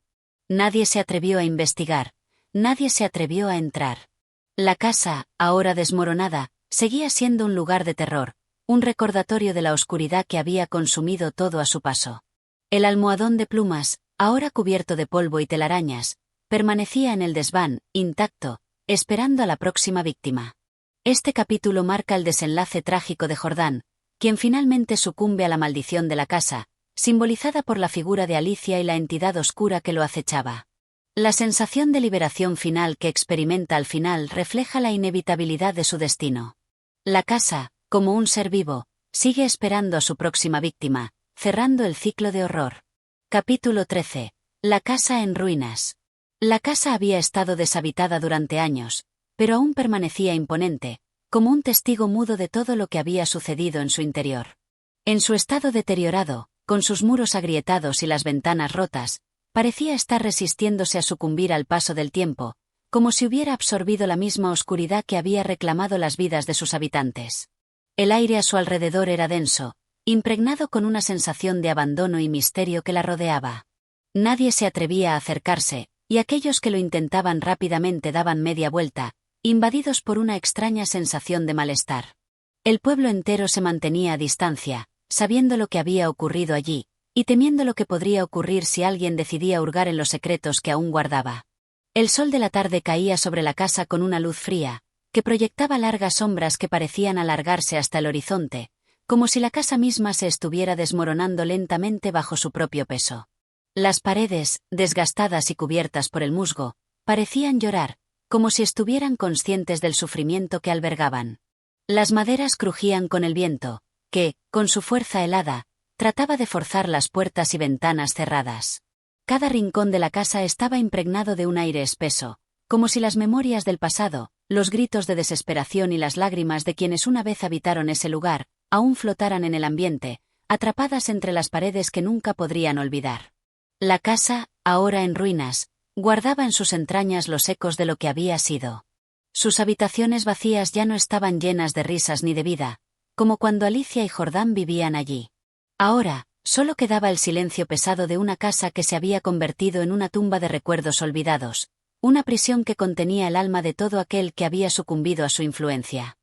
Nadie se atrevió a investigar, nadie se atrevió a entrar. La casa, ahora desmoronada, seguía siendo un lugar de terror, un recordatorio de la oscuridad que había consumido todo a su paso. El almohadón de plumas, ahora cubierto de polvo y telarañas, permanecía en el desván, intacto, esperando a la próxima víctima. Este capítulo marca el desenlace trágico de Jordán, quien finalmente sucumbe a la maldición de la casa, simbolizada por la figura de Alicia y la entidad oscura que lo acechaba. La sensación de liberación final que experimenta al final refleja la inevitabilidad de su destino. La casa, como un ser vivo, sigue esperando a su próxima víctima, cerrando el ciclo de horror. Capítulo 13. La casa en ruinas. La casa había estado deshabitada durante años, pero aún permanecía imponente, como un testigo mudo de todo lo que había sucedido en su interior. En su estado deteriorado, con sus muros agrietados y las ventanas rotas, parecía estar resistiéndose a sucumbir al paso del tiempo, como si hubiera absorbido la misma oscuridad que había reclamado las vidas de sus habitantes. El aire a su alrededor era denso, impregnado con una sensación de abandono y misterio que la rodeaba. Nadie se atrevía a acercarse, y aquellos que lo intentaban rápidamente daban media vuelta, invadidos por una extraña sensación de malestar. El pueblo entero se mantenía a distancia, sabiendo lo que había ocurrido allí, y temiendo lo que podría ocurrir si alguien decidía hurgar en los secretos que aún guardaba. El sol de la tarde caía sobre la casa con una luz fría, que proyectaba largas sombras que parecían alargarse hasta el horizonte, como si la casa misma se estuviera desmoronando lentamente bajo su propio peso. Las paredes, desgastadas y cubiertas por el musgo, parecían llorar, como si estuvieran conscientes del sufrimiento que albergaban. Las maderas crujían con el viento, que, con su fuerza helada, trataba de forzar las puertas y ventanas cerradas. Cada rincón de la casa estaba impregnado de un aire espeso, como si las memorias del pasado, los gritos de desesperación y las lágrimas de quienes una vez habitaron ese lugar, aún flotaran en el ambiente, atrapadas entre las paredes que nunca podrían olvidar. La casa, ahora en ruinas, guardaba en sus entrañas los ecos de lo que había sido. Sus habitaciones vacías ya no estaban llenas de risas ni de vida, como cuando Alicia y Jordán vivían allí. Ahora, solo quedaba el silencio pesado de una casa que se había convertido en una tumba de recuerdos olvidados, una prisión que contenía el alma de todo aquel que había sucumbido a su influencia.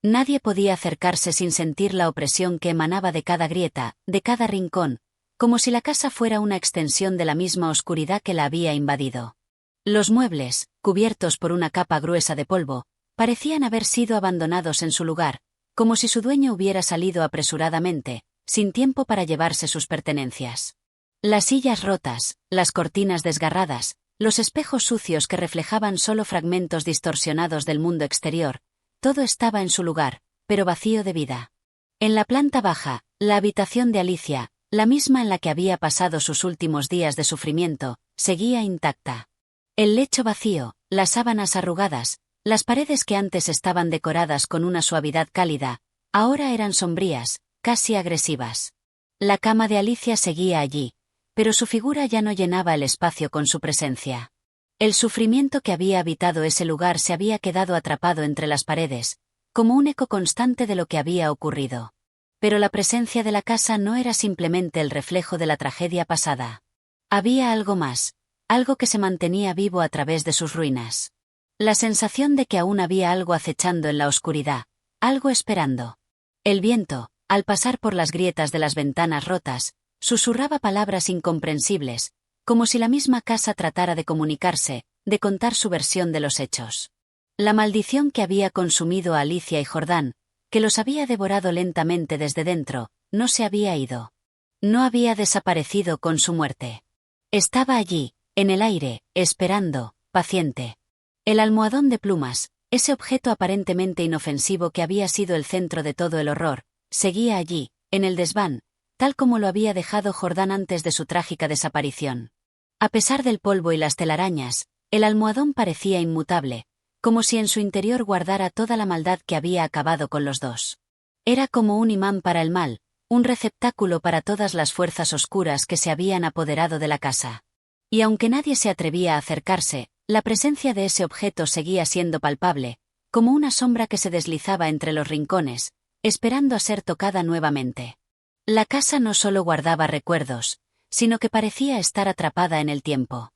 Nadie podía acercarse sin sentir la opresión que emanaba de cada grieta, de cada rincón, como si la casa fuera una extensión de la misma oscuridad que la había invadido. Los muebles, cubiertos por una capa gruesa de polvo, parecían haber sido abandonados en su lugar, como si su dueño hubiera salido apresuradamente, sin tiempo para llevarse sus pertenencias. Las sillas rotas, las cortinas desgarradas, los espejos sucios que reflejaban solo fragmentos distorsionados del mundo exterior, todo estaba en su lugar, pero vacío de vida. En la planta baja, la habitación de Alicia, la misma en la que había pasado sus últimos días de sufrimiento, seguía intacta. El lecho vacío, las sábanas arrugadas, las paredes que antes estaban decoradas con una suavidad cálida, ahora eran sombrías, casi agresivas. La cama de Alicia seguía allí, pero su figura ya no llenaba el espacio con su presencia. El sufrimiento que había habitado ese lugar se había quedado atrapado entre las paredes, como un eco constante de lo que había ocurrido. Pero la presencia de la casa no era simplemente el reflejo de la tragedia pasada. Había algo más, algo que se mantenía vivo a través de sus ruinas. La sensación de que aún había algo acechando en la oscuridad, algo esperando. El viento, al pasar por las grietas de las ventanas rotas, susurraba palabras incomprensibles, como si la misma casa tratara de comunicarse, de contar su versión de los hechos. La maldición que había consumido a Alicia y Jordán, que los había devorado lentamente desde dentro, no se había ido. No había desaparecido con su muerte. Estaba allí, en el aire, esperando, paciente. El almohadón de plumas, ese objeto aparentemente inofensivo que había sido el centro de todo el horror, seguía allí, en el desván, tal como lo había dejado Jordán antes de su trágica desaparición. A pesar del polvo y las telarañas, el almohadón parecía inmutable, como si en su interior guardara toda la maldad que había acabado con los dos. Era como un imán para el mal, un receptáculo para todas las fuerzas oscuras que se habían apoderado de la casa. Y aunque nadie se atrevía a acercarse, la presencia de ese objeto seguía siendo palpable, como una sombra que se deslizaba entre los rincones, esperando a ser tocada nuevamente. La casa no solo guardaba recuerdos, sino que parecía estar atrapada en el tiempo.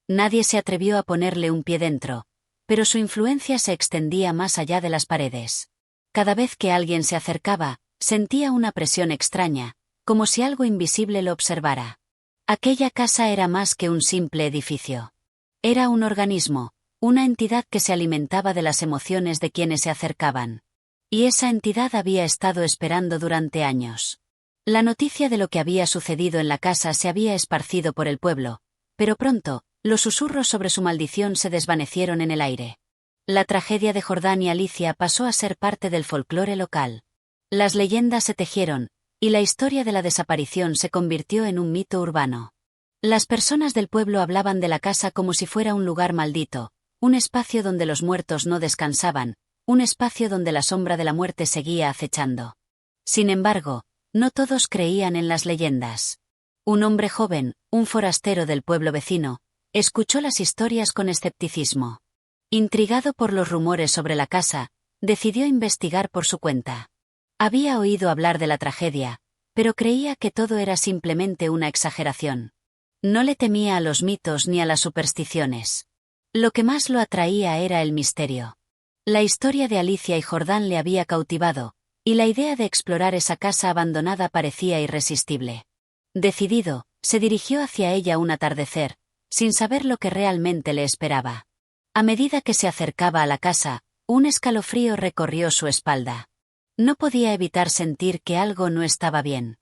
Nadie se atrevió a ponerle un pie dentro, pero su influencia se extendía más allá de las paredes. Cada vez que alguien se acercaba, sentía una presión extraña, como si algo invisible lo observara. Aquella casa era más que un simple edificio. Era un organismo, una entidad que se alimentaba de las emociones de quienes se acercaban. Y esa entidad había estado esperando durante años. La noticia de lo que había sucedido en la casa se había esparcido por el pueblo, pero pronto, los susurros sobre su maldición se desvanecieron en el aire. La tragedia de Jordán y Alicia pasó a ser parte del folclore local. Las leyendas se tejieron, y la historia de la desaparición se convirtió en un mito urbano. Las personas del pueblo hablaban de la casa como si fuera un lugar maldito, un espacio donde los muertos no descansaban, un espacio donde la sombra de la muerte seguía acechando. Sin embargo, no todos creían en las leyendas. Un hombre joven, un forastero del pueblo vecino, escuchó las historias con escepticismo. Intrigado por los rumores sobre la casa, decidió investigar por su cuenta. Había oído hablar de la tragedia, pero creía que todo era simplemente una exageración. No le temía a los mitos ni a las supersticiones. Lo que más lo atraía era el misterio. La historia de Alicia y Jordán le había cautivado, y la idea de explorar esa casa abandonada parecía irresistible. Decidido, se dirigió hacia ella un atardecer, sin saber lo que realmente le esperaba. A medida que se acercaba a la casa, un escalofrío recorrió su espalda. No podía evitar sentir que algo no estaba bien.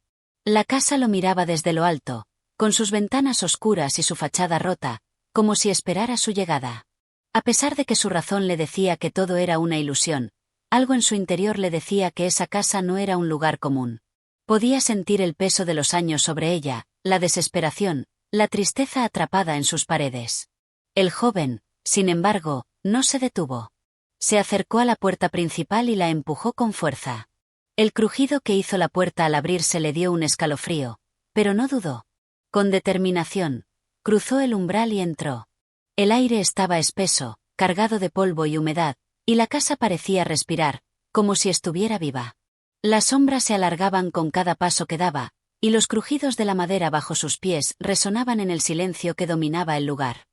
La casa lo miraba desde lo alto, con sus ventanas oscuras y su fachada rota, como si esperara su llegada. A pesar de que su razón le decía que todo era una ilusión, algo en su interior le decía que esa casa no era un lugar común. Podía sentir el peso de los años sobre ella, la desesperación, la tristeza atrapada en sus paredes. El joven, sin embargo, no se detuvo. Se acercó a la puerta principal y la empujó con fuerza. El crujido que hizo la puerta al abrirse le dio un escalofrío, pero no dudó. Con determinación, cruzó el umbral y entró. El aire estaba espeso, cargado de polvo y humedad, y la casa parecía respirar, como si estuviera viva. Las sombras se alargaban con cada paso que daba, y los crujidos de la madera bajo sus pies resonaban en el silencio que dominaba el lugar.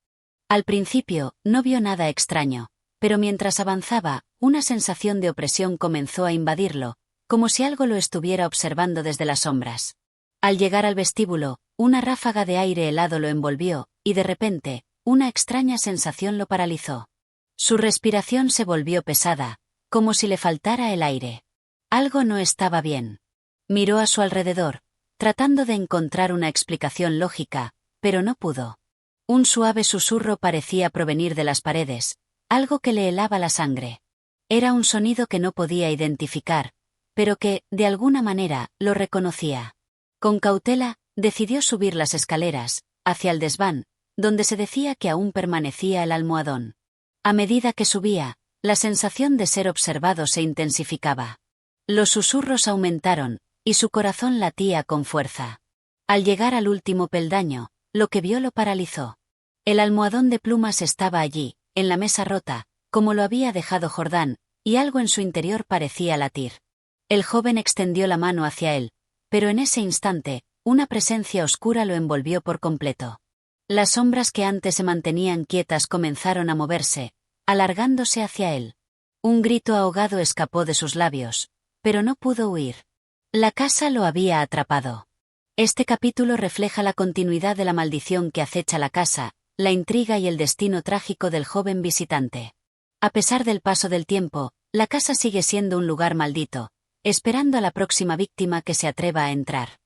Al principio, no vio nada extraño, pero mientras avanzaba, una sensación de opresión comenzó a invadirlo, como si algo lo estuviera observando desde las sombras. Al llegar al vestíbulo, una ráfaga de aire helado lo envolvió, y de repente, una extraña sensación lo paralizó. Su respiración se volvió pesada, como si le faltara el aire. Algo no estaba bien. Miró a su alrededor, tratando de encontrar una explicación lógica, pero no pudo. Un suave susurro parecía provenir de las paredes, algo que le helaba la sangre. Era un sonido que no podía identificar, pero que, de alguna manera, lo reconocía. Con cautela, decidió subir las escaleras, hacia el desván, donde se decía que aún permanecía el almohadón. A medida que subía, la sensación de ser observado se intensificaba. Los susurros aumentaron, y su corazón latía con fuerza. Al llegar al último peldaño, lo que vio lo paralizó. El almohadón de plumas estaba allí, en la mesa rota, como lo había dejado Jordán, y algo en su interior parecía latir. El joven extendió la mano hacia él, pero en ese instante, una presencia oscura lo envolvió por completo. Las sombras que antes se mantenían quietas comenzaron a moverse, alargándose hacia él. Un grito ahogado escapó de sus labios, pero no pudo huir. La casa lo había atrapado. Este capítulo refleja la continuidad de la maldición que acecha la casa, la intriga y el destino trágico del joven visitante. A pesar del paso del tiempo, la casa sigue siendo un lugar maldito, esperando a la próxima víctima que se atreva a entrar.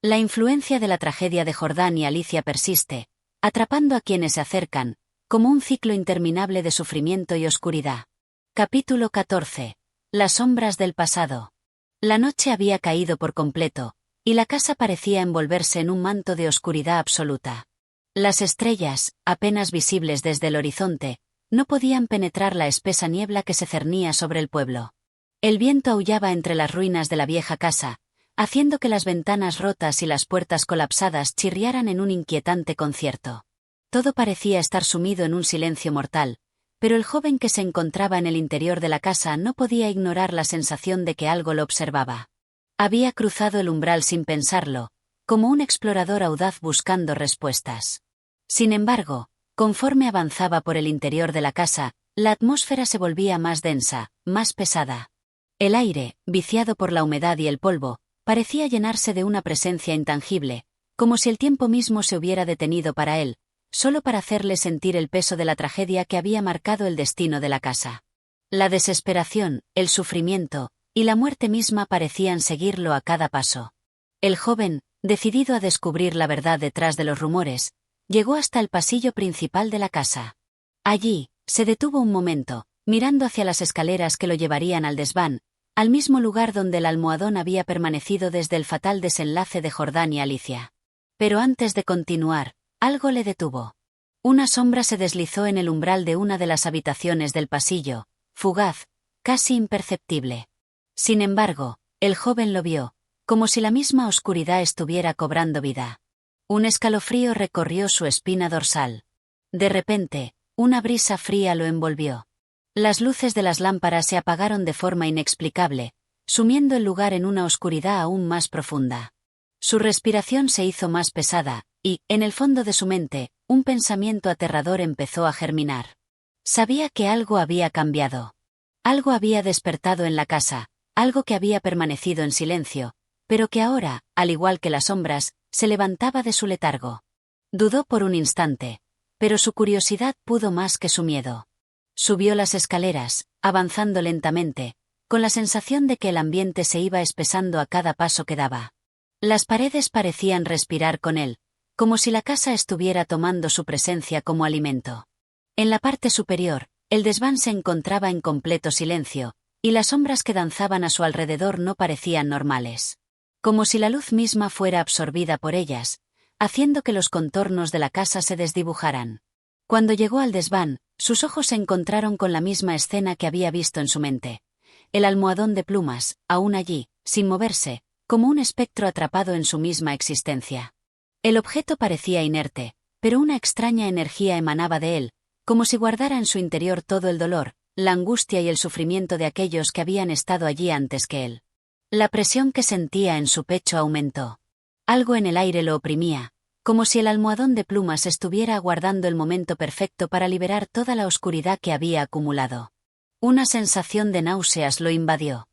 La influencia de la tragedia de Jordán y Alicia persiste, atrapando a quienes se acercan, como un ciclo interminable de sufrimiento y oscuridad. Capítulo 14. Las sombras del pasado. La noche había caído por completo, y la casa parecía envolverse en un manto de oscuridad absoluta. Las estrellas, apenas visibles desde el horizonte, no podían penetrar la espesa niebla que se cernía sobre el pueblo. El viento aullaba entre las ruinas de la vieja casa, haciendo que las ventanas rotas y las puertas colapsadas chirriaran en un inquietante concierto. Todo parecía estar sumido en un silencio mortal, pero el joven que se encontraba en el interior de la casa no podía ignorar la sensación de que algo lo observaba. Había cruzado el umbral sin pensarlo, como un explorador audaz buscando respuestas. Sin embargo, conforme avanzaba por el interior de la casa, la atmósfera se volvía más densa, más pesada. El aire, viciado por la humedad y el polvo, parecía llenarse de una presencia intangible, como si el tiempo mismo se hubiera detenido para él, solo para hacerle sentir el peso de la tragedia que había marcado el destino de la casa. La desesperación, el sufrimiento y la muerte misma parecían seguirlo a cada paso. El joven, decidido a descubrir la verdad detrás de los rumores, llegó hasta el pasillo principal de la casa. Allí, se detuvo un momento, mirando hacia las escaleras que lo llevarían al desván, al mismo lugar donde el almohadón había permanecido desde el fatal desenlace de Jordán y Alicia. Pero antes de continuar, algo le detuvo. Una sombra se deslizó en el umbral de una de las habitaciones del pasillo, fugaz, casi imperceptible. Sin embargo, el joven lo vio, como si la misma oscuridad estuviera cobrando vida. Un escalofrío recorrió su espina dorsal. De repente, una brisa fría lo envolvió. Las luces de las lámparas se apagaron de forma inexplicable, sumiendo el lugar en una oscuridad aún más profunda. Su respiración se hizo más pesada, y, en el fondo de su mente, un pensamiento aterrador empezó a germinar. Sabía que algo había cambiado. Algo había despertado en la casa, algo que había permanecido en silencio, pero que ahora, al igual que las sombras, se levantaba de su letargo. Dudó por un instante, pero su curiosidad pudo más que su miedo. Subió las escaleras, avanzando lentamente, con la sensación de que el ambiente se iba espesando a cada paso que daba. Las paredes parecían respirar con él, como si la casa estuviera tomando su presencia como alimento. En la parte superior, el desván se encontraba en completo silencio, y las sombras que danzaban a su alrededor no parecían normales. Como si la luz misma fuera absorbida por ellas, haciendo que los contornos de la casa se desdibujaran. Cuando llegó al desván, sus ojos se encontraron con la misma escena que había visto en su mente. El almohadón de plumas, aún allí, sin moverse, como un espectro atrapado en su misma existencia. El objeto parecía inerte, pero una extraña energía emanaba de él, como si guardara en su interior todo el dolor, la angustia y el sufrimiento de aquellos que habían estado allí antes que él. La presión que sentía en su pecho aumentó. Algo en el aire lo oprimía, como si el almohadón de plumas estuviera aguardando el momento perfecto para liberar toda la oscuridad que había acumulado. Una sensación de náuseas lo invadió.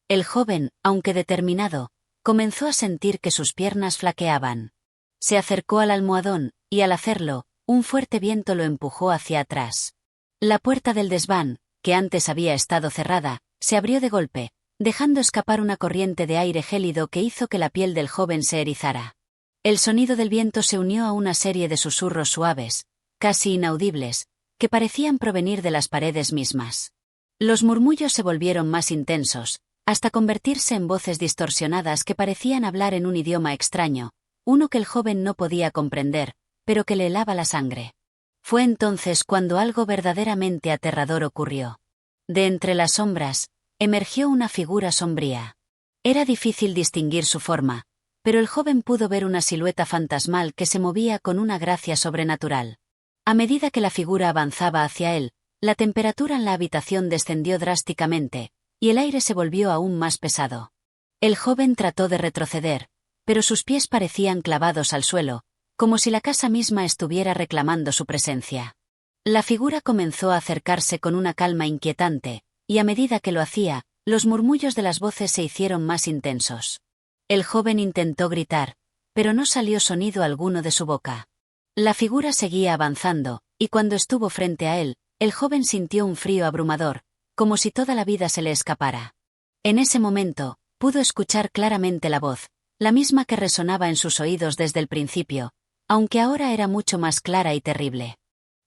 El joven, aunque determinado, comenzó a sentir que sus piernas flaqueaban. Se acercó al almohadón, y al hacerlo, un fuerte viento lo empujó hacia atrás. La puerta del desván, que antes había estado cerrada, se abrió de golpe, dejando escapar una corriente de aire gélido que hizo que la piel del joven se erizara. El sonido del viento se unió a una serie de susurros suaves, casi inaudibles, que parecían provenir de las paredes mismas. Los murmullos se volvieron más intensos, hasta convertirse en voces distorsionadas que parecían hablar en un idioma extraño, uno que el joven no podía comprender, pero que le helaba la sangre. Fue entonces cuando algo verdaderamente aterrador ocurrió. De entre las sombras, emergió una figura sombría. Era difícil distinguir su forma, pero el joven pudo ver una silueta fantasmal que se movía con una gracia sobrenatural. A medida que la figura avanzaba hacia él, la temperatura en la habitación descendió drásticamente, y el aire se volvió aún más pesado. El joven trató de retroceder, pero sus pies parecían clavados al suelo, como si la casa misma estuviera reclamando su presencia. La figura comenzó a acercarse con una calma inquietante, y a medida que lo hacía, los murmullos de las voces se hicieron más intensos. El joven intentó gritar, pero no salió sonido alguno de su boca. La figura seguía avanzando, y cuando estuvo frente a él, el joven sintió un frío abrumador, como si toda la vida se le escapara. En ese momento, pudo escuchar claramente la voz, la misma que resonaba en sus oídos desde el principio, aunque ahora era mucho más clara y terrible.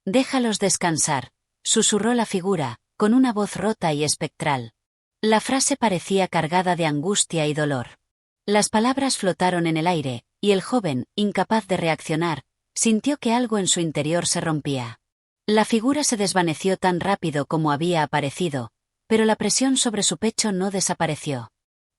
«Déjalos descansar», susurró la figura, con una voz rota y espectral. La frase parecía cargada de angustia y dolor. Las palabras flotaron en el aire, y el joven, incapaz de reaccionar, sintió que algo en su interior se rompía. La figura se desvaneció tan rápido como había aparecido, pero la presión sobre su pecho no desapareció.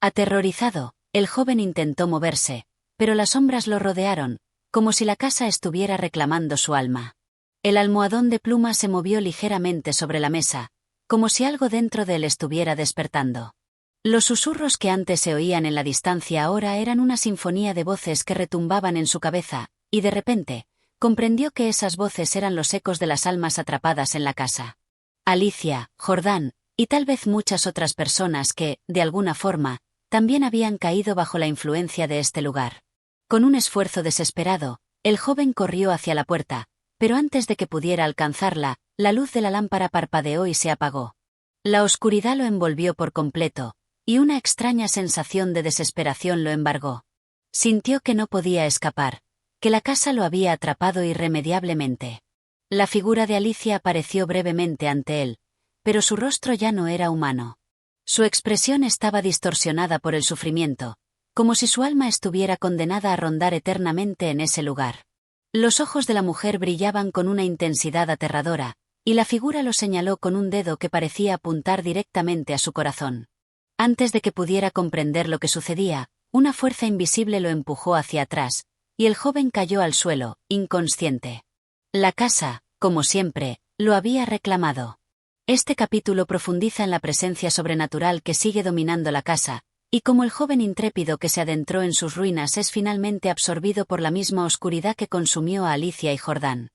Aterrorizado, el joven intentó moverse, pero las sombras lo rodearon, como si la casa estuviera reclamando su alma. El almohadón de pluma se movió ligeramente sobre la mesa, como si algo dentro de él estuviera despertando. Los susurros que antes se oían en la distancia ahora eran una sinfonía de voces que retumbaban en su cabeza, y de repente, comprendió que esas voces eran los ecos de las almas atrapadas en la casa. Alicia, Jordán, y tal vez muchas otras personas que, de alguna forma, también habían caído bajo la influencia de este lugar. Con un esfuerzo desesperado, el joven corrió hacia la puerta, pero antes de que pudiera alcanzarla, la luz de la lámpara parpadeó y se apagó. La oscuridad lo envolvió por completo, y una extraña sensación de desesperación lo embargó. Sintió que no podía escapar, que la casa lo había atrapado irremediablemente. La figura de Alicia apareció brevemente ante él, pero su rostro ya no era humano. Su expresión estaba distorsionada por el sufrimiento, como si su alma estuviera condenada a rondar eternamente en ese lugar. Los ojos de la mujer brillaban con una intensidad aterradora, y la figura lo señaló con un dedo que parecía apuntar directamente a su corazón. Antes de que pudiera comprender lo que sucedía, una fuerza invisible lo empujó hacia atrás, y el joven cayó al suelo, inconsciente. La casa, como siempre, lo había reclamado. Este capítulo profundiza en la presencia sobrenatural que sigue dominando la casa, y cómo el joven intrépido que se adentró en sus ruinas es finalmente absorbido por la misma oscuridad que consumió a Alicia y Jordán.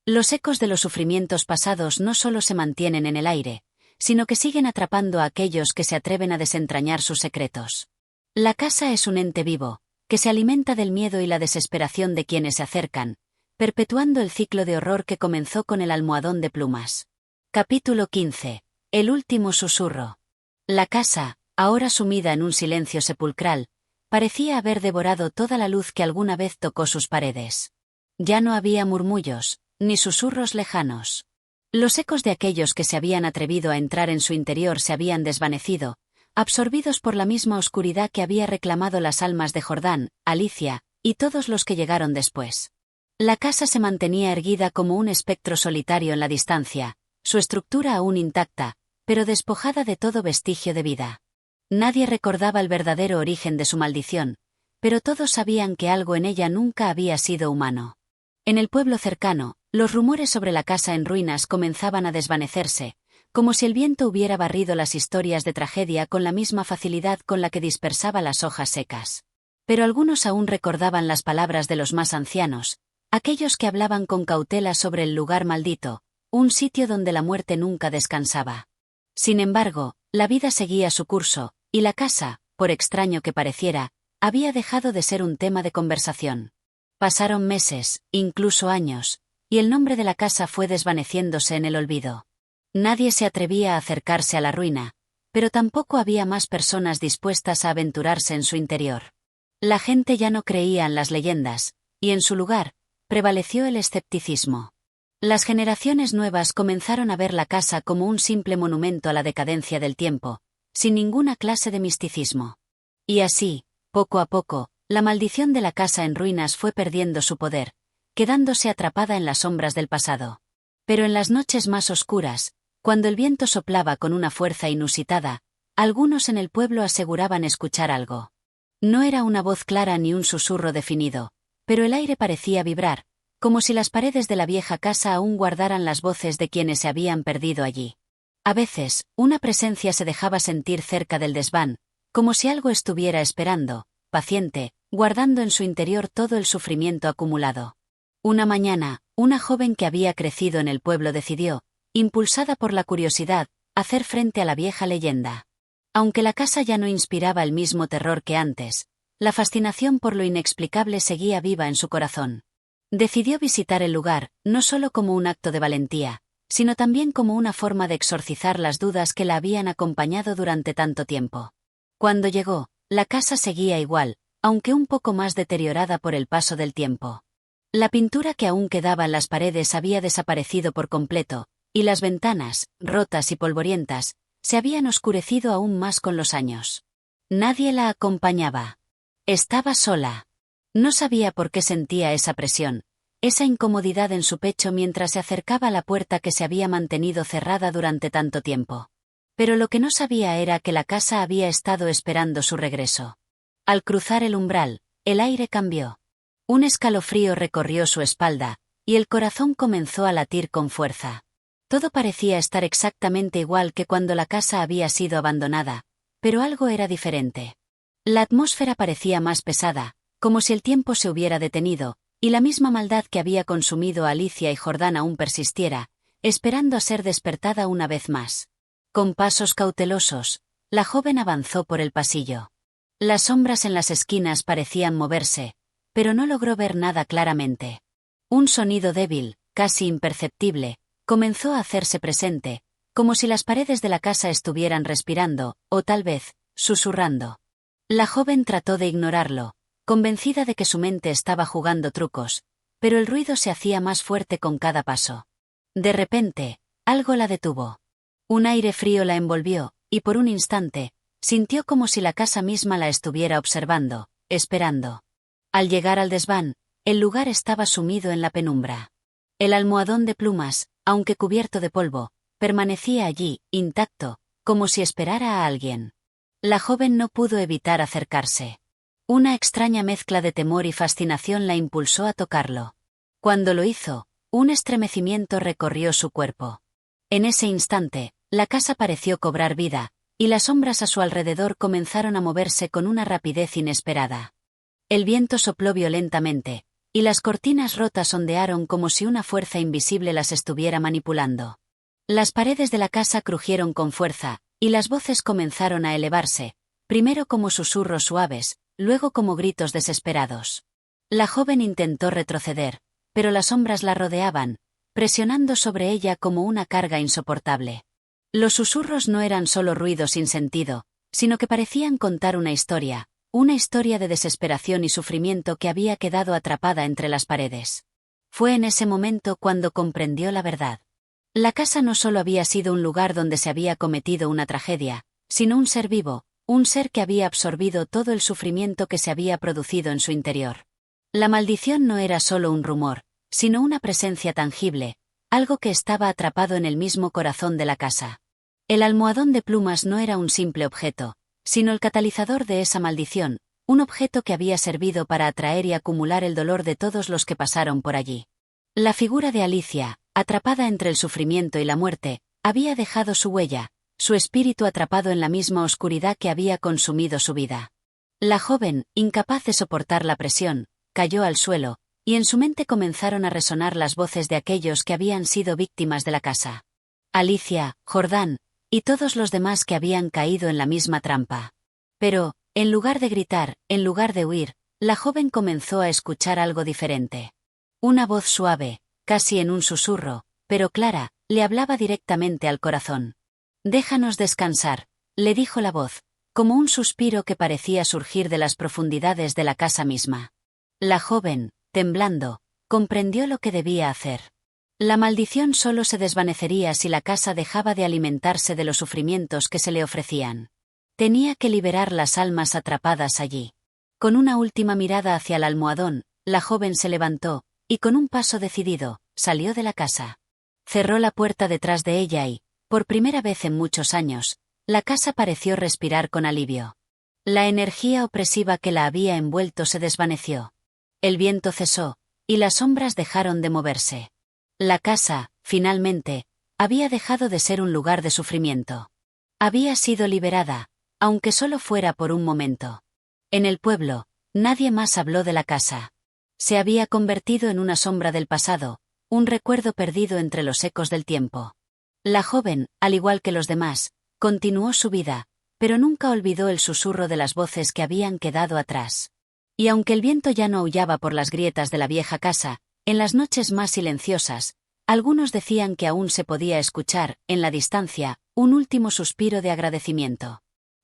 Los ecos de los sufrimientos pasados no solo se mantienen en el aire, sino que siguen atrapando a aquellos que se atreven a desentrañar sus secretos. La casa es un ente vivo, que se alimenta del miedo y la desesperación de quienes se acercan, perpetuando el ciclo de horror que comenzó con el almohadón de plumas. Capítulo 15. El último susurro. La casa, ahora sumida en un silencio sepulcral, parecía haber devorado toda la luz que alguna vez tocó sus paredes. Ya no había murmullos, ni susurros lejanos. Los ecos de aquellos que se habían atrevido a entrar en su interior se habían desvanecido, absorbidos por la misma oscuridad que había reclamado las almas de Jordán, Alicia, y todos los que llegaron después. La casa se mantenía erguida como un espectro solitario en la distancia, su estructura aún intacta, pero despojada de todo vestigio de vida. Nadie recordaba el verdadero origen de su maldición, pero todos sabían que algo en ella nunca había sido humano. En el pueblo cercano, los rumores sobre la casa en ruinas comenzaban a desvanecerse, como si el viento hubiera barrido las historias de tragedia con la misma facilidad con la que dispersaba las hojas secas. Pero algunos aún recordaban las palabras de los más ancianos, aquellos que hablaban con cautela sobre el lugar maldito, un sitio donde la muerte nunca descansaba. Sin embargo, la vida seguía su curso, y la casa, por extraño que pareciera, había dejado de ser un tema de conversación. Pasaron meses, incluso años, y el nombre de la casa fue desvaneciéndose en el olvido. Nadie se atrevía a acercarse a la ruina, pero tampoco había más personas dispuestas a aventurarse en su interior. La gente ya no creía en las leyendas, y en su lugar, prevaleció el escepticismo. Las generaciones nuevas comenzaron a ver la casa como un simple monumento a la decadencia del tiempo, sin ninguna clase de misticismo. Y así, poco a poco, la maldición de la casa en ruinas fue perdiendo su poder, quedándose atrapada en las sombras del pasado. Pero en las noches más oscuras, cuando el viento soplaba con una fuerza inusitada, algunos en el pueblo aseguraban escuchar algo. No era una voz clara ni un susurro definido, pero el aire parecía vibrar, como si las paredes de la vieja casa aún guardaran las voces de quienes se habían perdido allí. A veces, una presencia se dejaba sentir cerca del desván, como si algo estuviera esperando, paciente, guardando en su interior todo el sufrimiento acumulado. Una mañana, una joven que había crecido en el pueblo decidió, impulsada por la curiosidad, hacer frente a la vieja leyenda. Aunque la casa ya no inspiraba el mismo terror que antes, la fascinación por lo inexplicable seguía viva en su corazón. Decidió visitar el lugar, no solo como un acto de valentía, sino también como una forma de exorcizar las dudas que la habían acompañado durante tanto tiempo. Cuando llegó, la casa seguía igual, aunque un poco más deteriorada por el paso del tiempo. La pintura que aún quedaba en las paredes había desaparecido por completo, y las ventanas, rotas y polvorientas, se habían oscurecido aún más con los años. Nadie la acompañaba. Estaba sola. No sabía por qué sentía esa presión, esa incomodidad en su pecho mientras se acercaba a la puerta que se había mantenido cerrada durante tanto tiempo. Pero lo que no sabía era que la casa había estado esperando su regreso. Al cruzar el umbral, el aire cambió. Un escalofrío recorrió su espalda, y el corazón comenzó a latir con fuerza. Todo parecía estar exactamente igual que cuando la casa había sido abandonada, pero algo era diferente. La atmósfera parecía más pesada, como si el tiempo se hubiera detenido, y la misma maldad que había consumido a Alicia y Jordán aún persistiera, esperando a ser despertada una vez más. Con pasos cautelosos, la joven avanzó por el pasillo. Las sombras en las esquinas parecían moverse, pero no logró ver nada claramente. Un sonido débil, casi imperceptible, comenzó a hacerse presente, como si las paredes de la casa estuvieran respirando, o tal vez, susurrando. La joven trató de ignorarlo, convencida de que su mente estaba jugando trucos, pero el ruido se hacía más fuerte con cada paso. De repente, algo la detuvo. Un aire frío la envolvió, y por un instante, sintió como si la casa misma la estuviera observando, esperando. Al llegar al desván, el lugar estaba sumido en la penumbra. El almohadón de plumas, aunque cubierto de polvo, permanecía allí, intacto, como si esperara a alguien. La joven no pudo evitar acercarse. Una extraña mezcla de temor y fascinación la impulsó a tocarlo. Cuando lo hizo, un estremecimiento recorrió su cuerpo. En ese instante, la casa pareció cobrar vida, y las sombras a su alrededor comenzaron a moverse con una rapidez inesperada. El viento sopló violentamente, y las cortinas rotas ondearon como si una fuerza invisible las estuviera manipulando. Las paredes de la casa crujieron con fuerza, y las voces comenzaron a elevarse, primero como susurros suaves, luego como gritos desesperados. La joven intentó retroceder, pero las sombras la rodeaban, presionando sobre ella como una carga insoportable. Los susurros no eran solo ruidos sin sentido, sino que parecían contar una historia de desesperación y sufrimiento que había quedado atrapada entre las paredes. Fue en ese momento cuando comprendió la verdad. La casa no solo había sido un lugar donde se había cometido una tragedia, sino un ser vivo, un ser que había absorbido todo el sufrimiento que se había producido en su interior. La maldición no era solo un rumor, sino una presencia tangible, algo que estaba atrapado en el mismo corazón de la casa. El almohadón de plumas no era un simple objeto, sino el catalizador de esa maldición, un objeto que había servido para atraer y acumular el dolor de todos los que pasaron por allí. La figura de Alicia, atrapada entre el sufrimiento y la muerte, había dejado su huella, su espíritu atrapado en la misma oscuridad que había consumido su vida. La joven, incapaz de soportar la presión, cayó al suelo, y en su mente comenzaron a resonar las voces de aquellos que habían sido víctimas de la casa. Alicia, Jordán, y todos los demás que habían caído en la misma trampa. Pero, en lugar de gritar, en lugar de huir, la joven comenzó a escuchar algo diferente. Una voz suave, casi en un susurro, pero clara, le hablaba directamente al corazón. «Déjanos descansar», le dijo la voz, como un suspiro que parecía surgir de las profundidades de la casa misma. La joven, temblando, comprendió lo que debía hacer. La maldición solo se desvanecería si la casa dejaba de alimentarse de los sufrimientos que se le ofrecían. Tenía que liberar las almas atrapadas allí. Con una última mirada hacia el almohadón, la joven se levantó, y con un paso decidido, salió de la casa. Cerró la puerta detrás de ella y, por primera vez en muchos años, la casa pareció respirar con alivio. La energía opresiva que la había envuelto se desvaneció. El viento cesó, y las sombras dejaron de moverse. La casa, finalmente, había dejado de ser un lugar de sufrimiento. Había sido liberada, aunque solo fuera por un momento. En el pueblo, nadie más habló de la casa. Se había convertido en una sombra del pasado, un recuerdo perdido entre los ecos del tiempo. La joven, al igual que los demás, continuó su vida, pero nunca olvidó el susurro de las voces que habían quedado atrás. Y aunque el viento ya no aullaba por las grietas de la vieja casa, en las noches más silenciosas, algunos decían que aún se podía escuchar, en la distancia, un último suspiro de agradecimiento.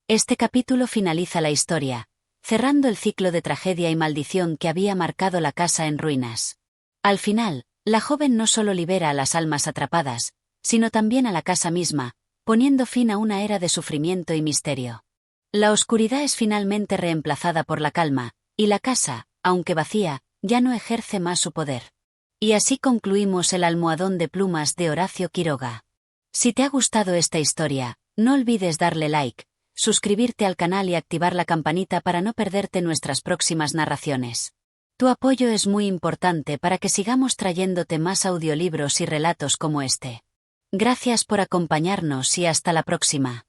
Este capítulo finaliza la historia, cerrando el ciclo de tragedia y maldición que había marcado la casa en ruinas. Al final, la joven no solo libera a las almas atrapadas, sino también a la casa misma, poniendo fin a una era de sufrimiento y misterio. La oscuridad es finalmente reemplazada por la calma, y la casa, aunque vacía, ya no ejerce más su poder. Y así concluimos El almohadón de plumas de Horacio Quiroga. Si te ha gustado esta historia, no olvides darle like, suscribirte al canal y activar la campanita para no perderte nuestras próximas narraciones. Tu apoyo es muy importante para que sigamos trayéndote más audiolibros y relatos como este. Gracias por acompañarnos y hasta la próxima.